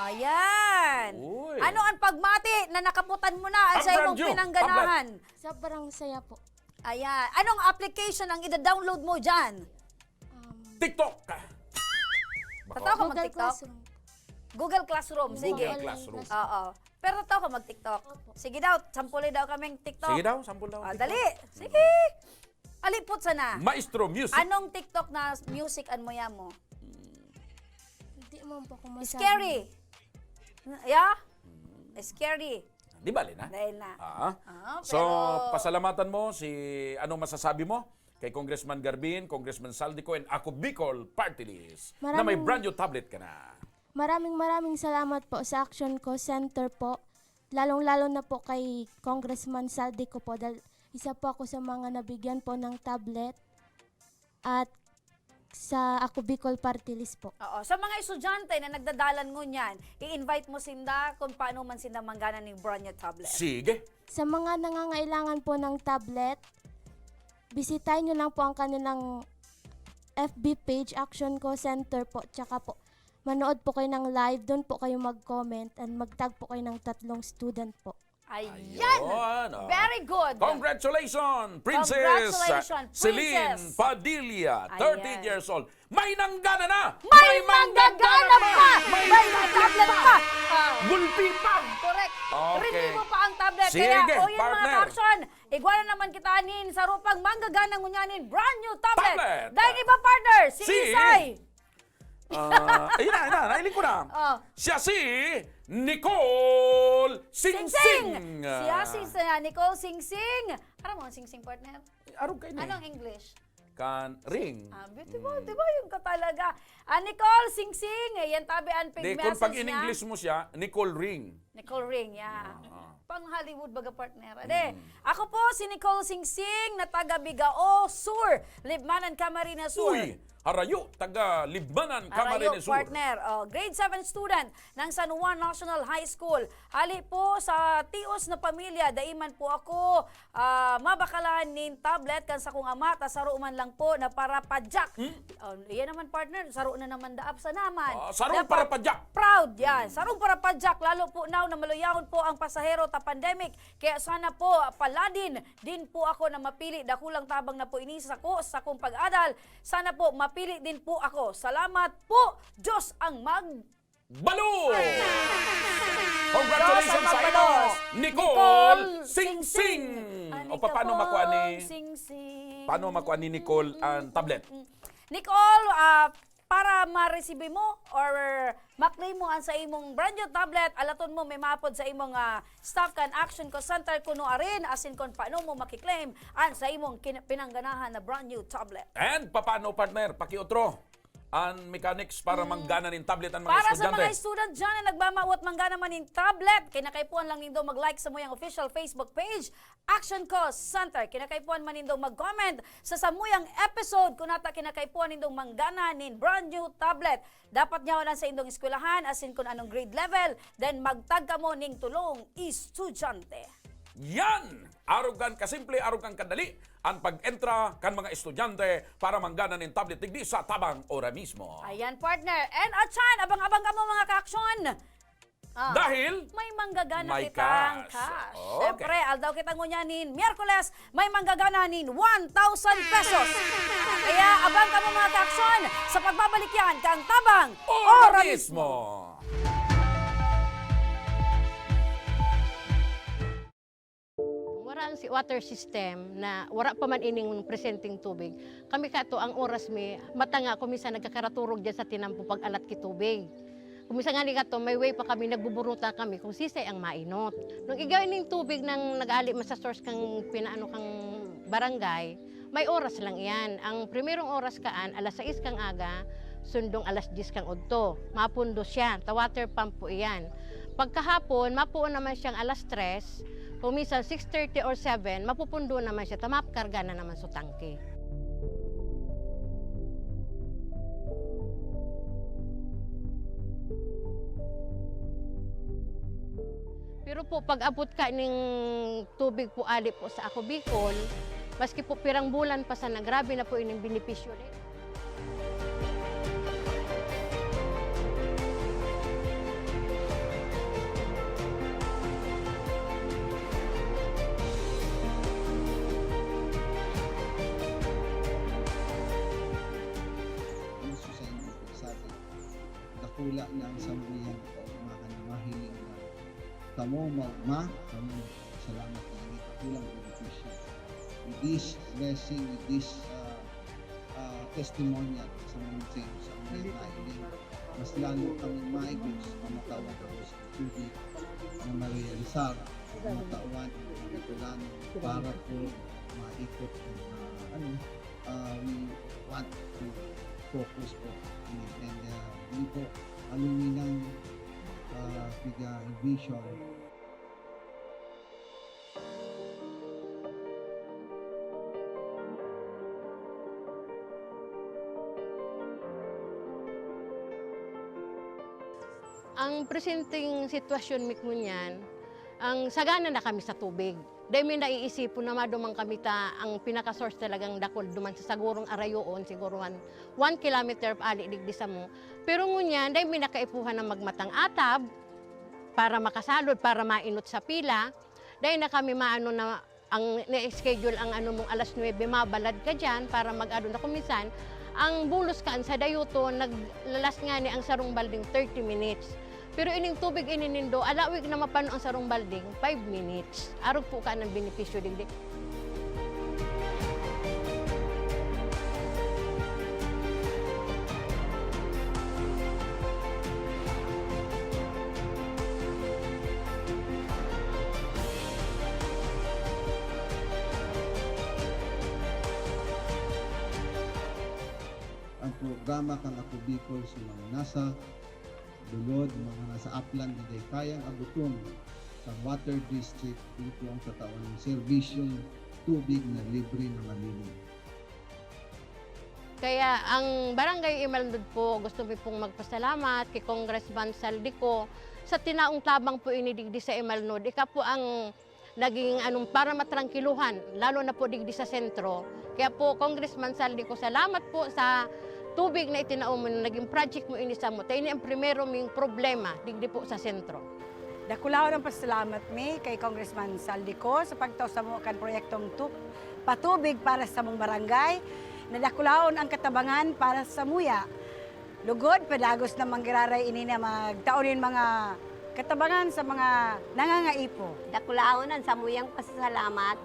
Ayan. Uy. Ano ang pagmati na nakaputan mo na Ang sa imong brand new pinangganahan? Sobrang saya po. Ayan. Anong application ang ida-download mo dyan? TikTok. Tataw ka Google mag-TikTok? Classroom. Google Classroom. Sige. Google Classroom. Oo. Pero tataw ka mag-TikTok. Sige daw, sampuli daw kaming TikTok. Sige daw, sampol daw. Dali. Sige. Alipot sana. Maestro Music. Anong TikTok na music an mo yan mo? Hindi mo po ako masabi. Scary. Yeah? Scary. Di ba, Lina? Dahil na. So, pasalamatan mo si, anong masasabi mo kay Congressman Garbin, Congressman Saldico, and Ako Bicol Party List na may brand new tablet ka na. Maraming salamat po sa Action Co Center po. Lalong-lalo na po kay Congressman Saldico po dahil isa po ako sa mga nabigyan po ng tablet at sa Ako Bicol Party List po. Oo. Sa mga estudyante na nagdadalan mo niyan, i-invite mo sinda kung paano man sinda manggana ng brand new tablet. Sige. Sa mga nangangailangan po ng tablet, bisitahin nyo lang po ang kanilang FB page, Action Co Center po. Tsaka po, manood po kayo ng live, doon po kayo mag-comment and mag-tag po kayo ng 3 student po. Ayan! Ayun, Very good! Congratulations, Princess Congratulations, Celine Princess. Padilla, Ayan. 13 years old. May nanggana na! May manggagana pa! May tablet pa! Gulpi pa! Correct. Okay. Review mo pa ang tablet. Sige, Kaya, o yan partner. mga action, igwala naman kita nin sa rupang manggagana ngunyanin brand new tablet. Tablet. Dahil iba partner, si Si- Isay. Ayun na, nailing ko na. Oh. Siya si Nicole Sing Sing-Sing. Siya si Nicole Sing Sing. Ano mo ang Sing Sing partner? Arong kayo na. Anong English? Kan ring. Beautiful, di ba yung ka talaga? Nicole Sing Sing, yan tabi ang ping Di, kung pag message in niya. English mo siya, Nicole Ring. Nicole Ring, yeah. Pang Hollywood baga partner. Ade, ako po si Nicole Sing Sing na taga Bigao Sur, Libmanan Camarines Sur. Uy, harayo, taga Libmanan, Arayo, Camarines Sur. partner. Grade 7 student ng San Juan National High School. Ali po sa tios na pamilya, daiman po ako mabakalan nin tablet kan sa kong ama, saro man lang po na para padjak. Yan naman partner, saro na naman daap sa naman. Sarong para padjak. Proud yan. Sarong para padjak, lalo po now na maluyahon po ang pasahero ta pandemic. Kaya sana po paladin din po ako na mapili. Dakulang tabang na po inisa ko sa kong pag-adal. Sana po mapili din po ako. Salamat po. Diyos ang Balo! Congratulations Diyos ang sa iyo, magbalos. Nicole Sing-Sing! O Anika paano po, makuha ni Sing-Sing. paano makuha ni Nicole ang tablet? Nicole, para ma-receive mo or ma-claim mo ang sa imong brand new tablet, alaton mo may mapod sa imong staff kan Action Co Center kuno arin asin kon paano mo makiklaim ang sa imong pinangganahan na brand new tablet. And paano partner, pakiutro ang mechanics para manggana ng tablet ang mga Para sa estudyante. mga student dyan na nagmamawat manggana man in tablet, kinakaipuan lang nindo mag-like sa muyang official Facebook page, Action Co Center. Kinakaipuan man nindo mag-comment sa samuyang episode kung nata kinakaipuan nindo manggana nin brand new tablet. Dapat nyawanan sa indong eskwelahan asin kung anong grade level, then magtag ka mo ning tulong estudyante. Yan! Arugan kasimple, arugan kadali ang pag-entra kan mga estudyante para manggana ng tablet digdi sa tabang ora mismo. Ayan partner. And Achan, abang-abang ka mo mga ka-action. Dahil may manggagana may kitang cash. cash. Okay. Siyempre, aldaw kitang ngunyanin, Miyerkules, may manggagana nin 1,000 pesos. Kaya abang ka mo mga ka-action sa pagbabalik yan kang tabang ora mismo. Wala ang water system na wala pa man ining presenting tubig. Kami kato ang oras mi matanga kumisa nagkakaraturog diyan sa tinampo pag alat ki tubig. Kumisa nga ni kato may way pa kami nagbuburuta kami kung sisay ang mainot. Nung igawin ning tubig nang nag-ali man sa source kang pinaano kang barangay, may oras lang iyan. Ang primerong oras kaan alas 6 kang aga, sundong alas 10 kang udto. Mapundo siya, ta water pump po iyan. Pagkahapon, mapuon naman siyang alas 3, kung minsan 6:30 or 7, mapupundo naman siya, tamapkarga na naman sa tangke. Pero po, pag abot ka ng tubig po ali po sa Ako Bicol, maski po pirang bulan pa sana, grabe na po ining benepisyo rin. dakula ng samuyang kaumakan na mahiling na kamo magma, kamo salamat na ini kakulang benepisyo. With this blessing, with this testimonial sa mga sa mga nailing, mas lalo kami maigos na matawan ko sa tubig na Maria Rizal, na matawan itulan para po maikot we want to focus po and hindi po alungin ng vision. Ang presenteng sitwasyon mikmo niyan, ang sagana na kami sa tubig. Dahil may naiisip na madumang kami ang pinaka-source talagang dakol duman sa sagurong arayoon, siguro 1 kilometer ali digdi sa mo. Pero ngunyan, dahil may nakaipuhan na magmatang atab para makasalod, para mainot sa pila. Dahil na kami maano na ang na-schedule ang mong alas 9, mabalad ka dyan para mag-ado na kumisan. Ang bulos kaan sa dayuto, naglalas nga ni ang sarong balding 30 minutes. Pero ining tubig ininindo, alawig na mapano ang sarong balding 5 minutes. Arog po ka ng benepisyo digdi. Ang programa kang Ako Bicol sa mga nasa Dulod, mga nasa upland na kayang abuton sa water district dito ang katawan ng serbisyong tubig na libre na malilim. Kaya ang Barangay Imalnod po, gusto ko pong magpasalamat kay Congressman Saldico sa tinaong tabang po inidigdi sa Imalnod. Ika po ang naging para matrangkiluhan, lalo na po digdi sa sentro. Kaya po, Congressman Saldico, salamat po sa tubig na itinao mo, naging project mo inisa mo. Tayo ang primero ming problema, digdi po sa sentro. Dakulaw ng pasalamat mi kay Congressman Saldico sa pagtaw sa mo kan proyektong patubig para sa mong barangay. Nadakulaon ang katabangan para sa muya. Lugod, pedagos na manggiraray ini na magtaonin mga katabangan sa mga nangangaipo. Dakulaonan sa muyang pasasalamat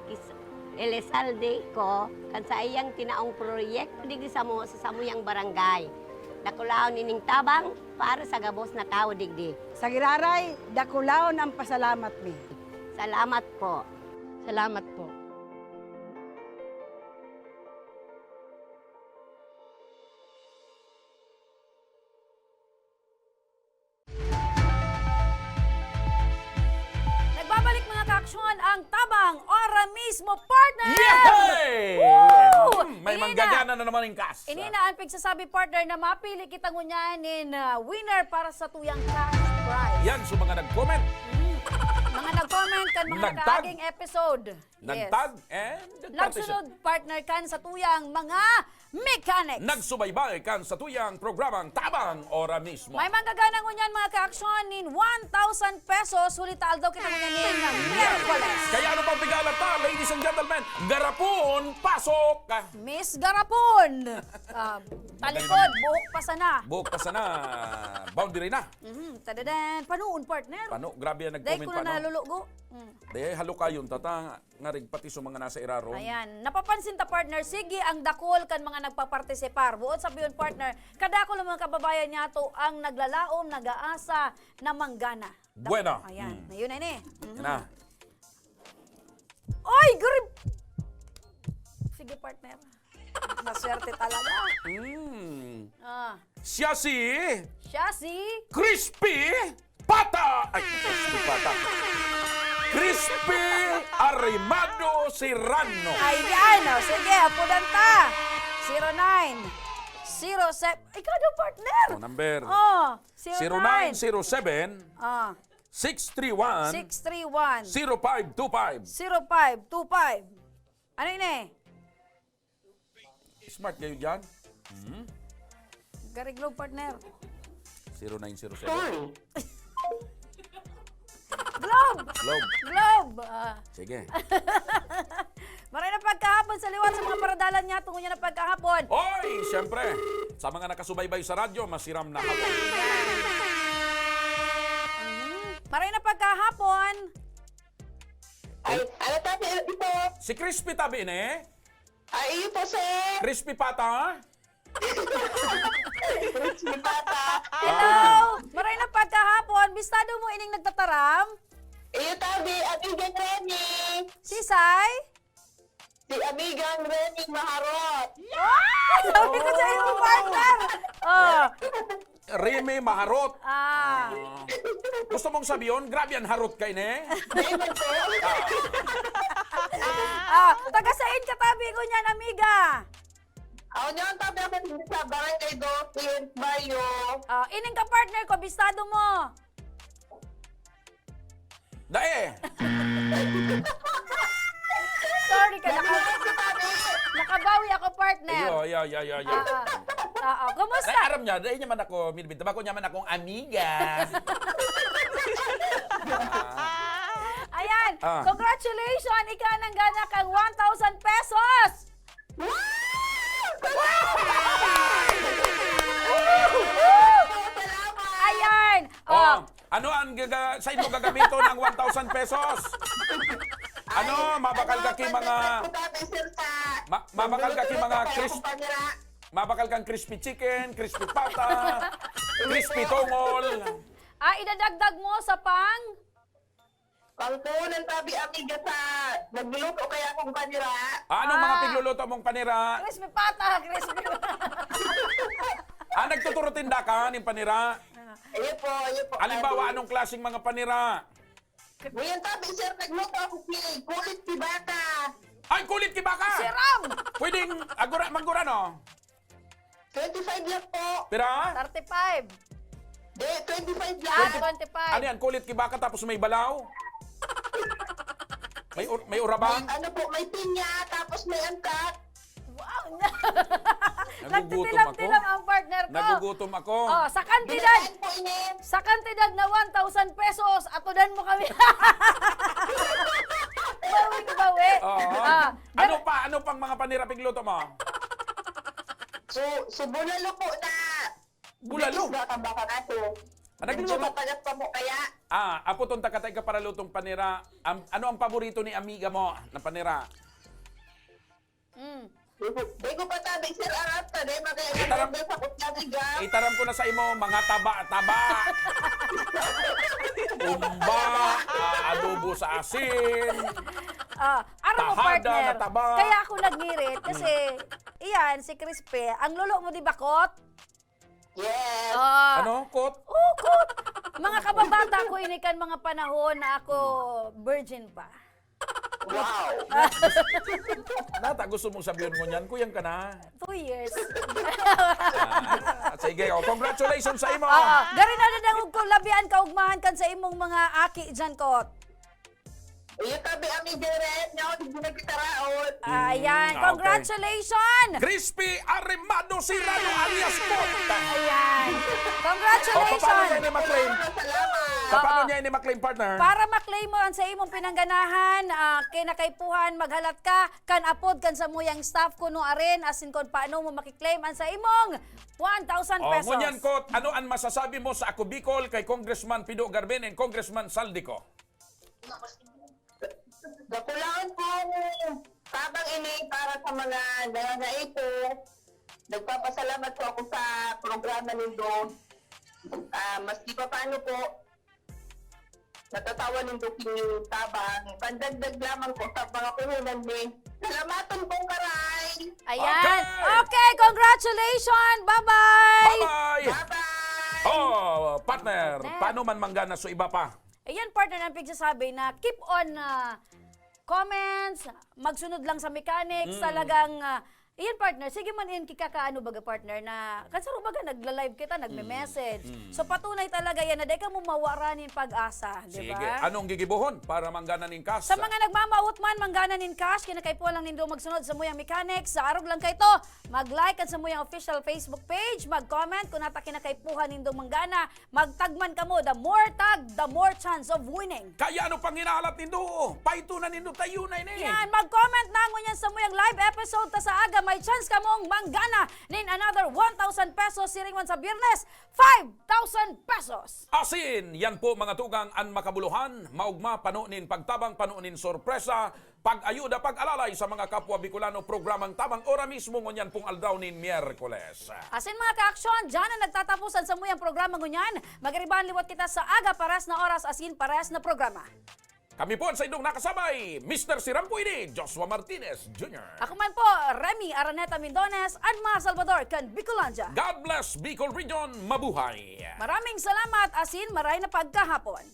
Elizalde ko kan sa iyang tinaong proyekto digdi sa samuyang barangay. Dakulaon nining tabang para sa gabos na tao digdi. Sa giraray, dakulaon ang pasalamat mi. Salamat po. Salamat po. Nagbabalik mga kaaksyon ang Tabang Ora Mismo partner! Yay! Woo! May manggagana na naman yung kas. Inina ang pagsasabi partner na mapili kita ngunyanin winner para sa tuyang cash prize. Yan, so mga nag-comment, Mga nag-comment kan mga Nagtag. kaaging episode. nagtag, and Nagsunod partner kan sa tuyang mga mechanics. nagsubaybay kan sa tuyang programang Tabang Ora Mismo. May manggagana ngunyan mga kaaksyon nin 1,000 pesos. Sulital daw kita ngunyanin ng Miyerkules. Kaya ano pang pigalan ta, ladies and gentlemen, garapon, pasok! Miss Garapon. Talikod, buhok pa sana. Buhok pa sana, boundary na. Tadadan, panuon partner. Pano, grabe yan Dahil nag-comment ko pa, na no? nalulugo. Dahil halo kayon, tata, nga rin pati sa mga nasa iraro. Ayan, napapansin ta partner, sige ang dakol kan mga nagpapartisipar. Buot sa biyon partner, kadakol ang mga kababayan niya to ang naglalaom, nag-aasa na manggana. Buena. Ayan, yun na ni. Yan na. Oy, grip! Sige partner. Maswerte talaga. Siya si Siya si Crispy Pata! Ay, Crispy Pata. Crispy Arimado Serrano. Ayan, sige, apudan ta. 0907. Ikaw daw, partner. Number Oh, 0907 Ah, 631 631 0525. 0525. Ano yun eh? Smart kayo dyan. Gariglo, partner. 0907. Globe! Globe. Globe! Sige. Maray na pagkahapon sa liwan sa mga paradalan niya. Tungo niya na pagkahapon. Oy, siyempre. Sa mga nakasubaybay sa radyo, masiram na hapon. Maray na pagkahapon. Ay, ano tabi ito? Si Crispy tabi ni. Ay, iyo po, sir. Crispy Pata. Crispy Pata. Hello! Maray na pagkahapon. Bistado mo ining nagtataram? Iyo tabi, Amigang Remy. Sisay? Si Amigang Remy Maharot. Sabi ko sa iyo, partner! Oh. Remy Maharot. Gusto mong sabihin, grabe yan harot kay ne? Taga-sain katabi ko niyan, amiga. Ako niyan, tabi ako sa Barangay Dosin, Bayo. Ining ka partner ko, bistado mo. Dae. Sorry ka, nakabawi ako, partner. Yo. Kumusta? Ay, aram niya, dahil naman ako, minibinta ba ko naman akong amiga. Ayan, congratulations! Ika nang gana kang 1,000 pesos! Ayan! Ano ang sa inyo gagamito ng 1,000 pesos? Ano, mabakal ka ki mga... Mabakal ka ki mga mabakal kang crispy chicken, crispy pata, crispy tongol. Idadagdag mo sa pang? Pangpunan tabi, amiga, sa nagluluto kaya akong panira. Anong mga pigluluto mong panira? Crispy pata, crispy Nagtuturutinda ka ng panira? Iyo po. Halimbawa, anong klaseng mga panira? Ngayon tabi, sir, nagluto ako kulit kibaka. Ay, kulit kibaka! Siram! Pwedeng magura, no? 25 lang po. Pira? 35. 25 lang. 25. Ano yan, kulit kibaka tapos may balaw? May urabang? Ano po, may pinya, tapos may angkat. Wow! Nagugutom ako. Nagtitilam ang partner ko. Nagugutom ako. Sa kantidad na 1,000 pesos, atudan mo kami. Bawi. Ano pang mga panira pigluto mo? So bulalo po na. Bulalo? Baka na to. Nagluluto? Mapagat pa mo kaya. Aputon takatay ka para lutong panira. Ano ang paborito ni amiga mo na panira? Di ko pa tabi, sir, arap ta. Di magkaya sa kutyabiga. Itaram ko na sa imo, mga taba. Umba, adobo sa asin. Ano mo, Tahada partner? na taba. Kaya ako nagngirit kasi, iyan, si Crispy, ang lulo mo di ba, Kot? Yes. Ano, Kot? Oo, Kot. Mga kababata ko, inikan mga panahon na ako virgin pa. Wow. Nata, gusto mong sabihin mo niyan, kuyang ka na. 2 years. Sige, congratulations sa imo. Gari na nadangog ko, labian kaugmahan kan sa imong mga aki dyan, Kot. Iyo tabi, amiga rin. Ngayon, hindi na kita raon. Ayan, okay. congratulations! Crispy Arrimado Sirano alias Pot. Ayan. Congratulations! Paano niya ini ma-claim? Salamat. Paano niya ini ma-claim, partner? Para maklaim mo ang sa imong pinangganahan, kinakaipuhan, maghalat ka, kan apod, kan sa muyang staff kuno arin, asin kon paano mo makiklaim ang sa imong 1,000 pesos. Ngunyan, Kot, ano ang masasabi mo sa Ako Bicol kay Congressman Pido Garben and Congressman Saldico? Nakulaan po tabang ini para sa mga nangangaito. Nagpapasalamat po ako sa programa nindo. Maski pa paano po, natatawa nindo kini tabang. Pandagdag lamang po sa mga puhunan ni. Salamatan pong karay! Ayan. Okay, congratulations! Bye-bye! Bye-bye! Partner, paano man manggana so iba pa? Ayan, partner, ang pigsasabi na keep on comments, magsunod lang sa mechanics, talagang, iyan partner, sige man in kikakaano baga partner na, kansaro baga nagla-live kita, nagme-message. So patunay talaga yan na di ka mo mawaranin pag-asa, di Sige, ba? anong gigibuhon para manggana ning cash? Sa mga nagmamawot man, manggana nin cash, kinakaipo lang nindo magsunod sa Muyang Mechanics. Sa arog lang kayo to, mag-like at sa Muyang official Facebook page, mag-comment kung nata kinakaipuhan nindo manggana, magtagman ka mo, the more tag, the more chance of winning. Kaya ano pang hinahalat nindo? Paito na nindo tayo na ini. Yan, mag-comment na ngunyan sa Muyang live episode ta sa aga, may chance ka mong manggana nin another 1,000 pesos siringman sa Biyernes, 5,000 pesos. Asin, yan po mga tugang ang makabuluhan, maugma panunin pagtabang, panunin sorpresa, pag-ayuda, pag-alalay sa mga kapwa Bicolano programang tabang ora mismo ngunyan pong aldaw nin Miyerkules. Asin mga ka-aksyon, dyan na nagtatapusan sa muyang programa ngunyan. Magariban liwat kita sa aga pares na oras asin pares na programa. Kami po sa inyong nakasabay, Mr. Sirampuini, Joshua Martinez Jr. Ako man po, Remy Araneta Mindones, Anma Salvador, kan Bicolanja. God bless Bicol Region, mabuhay! Maraming salamat asin maray na pagkahapon.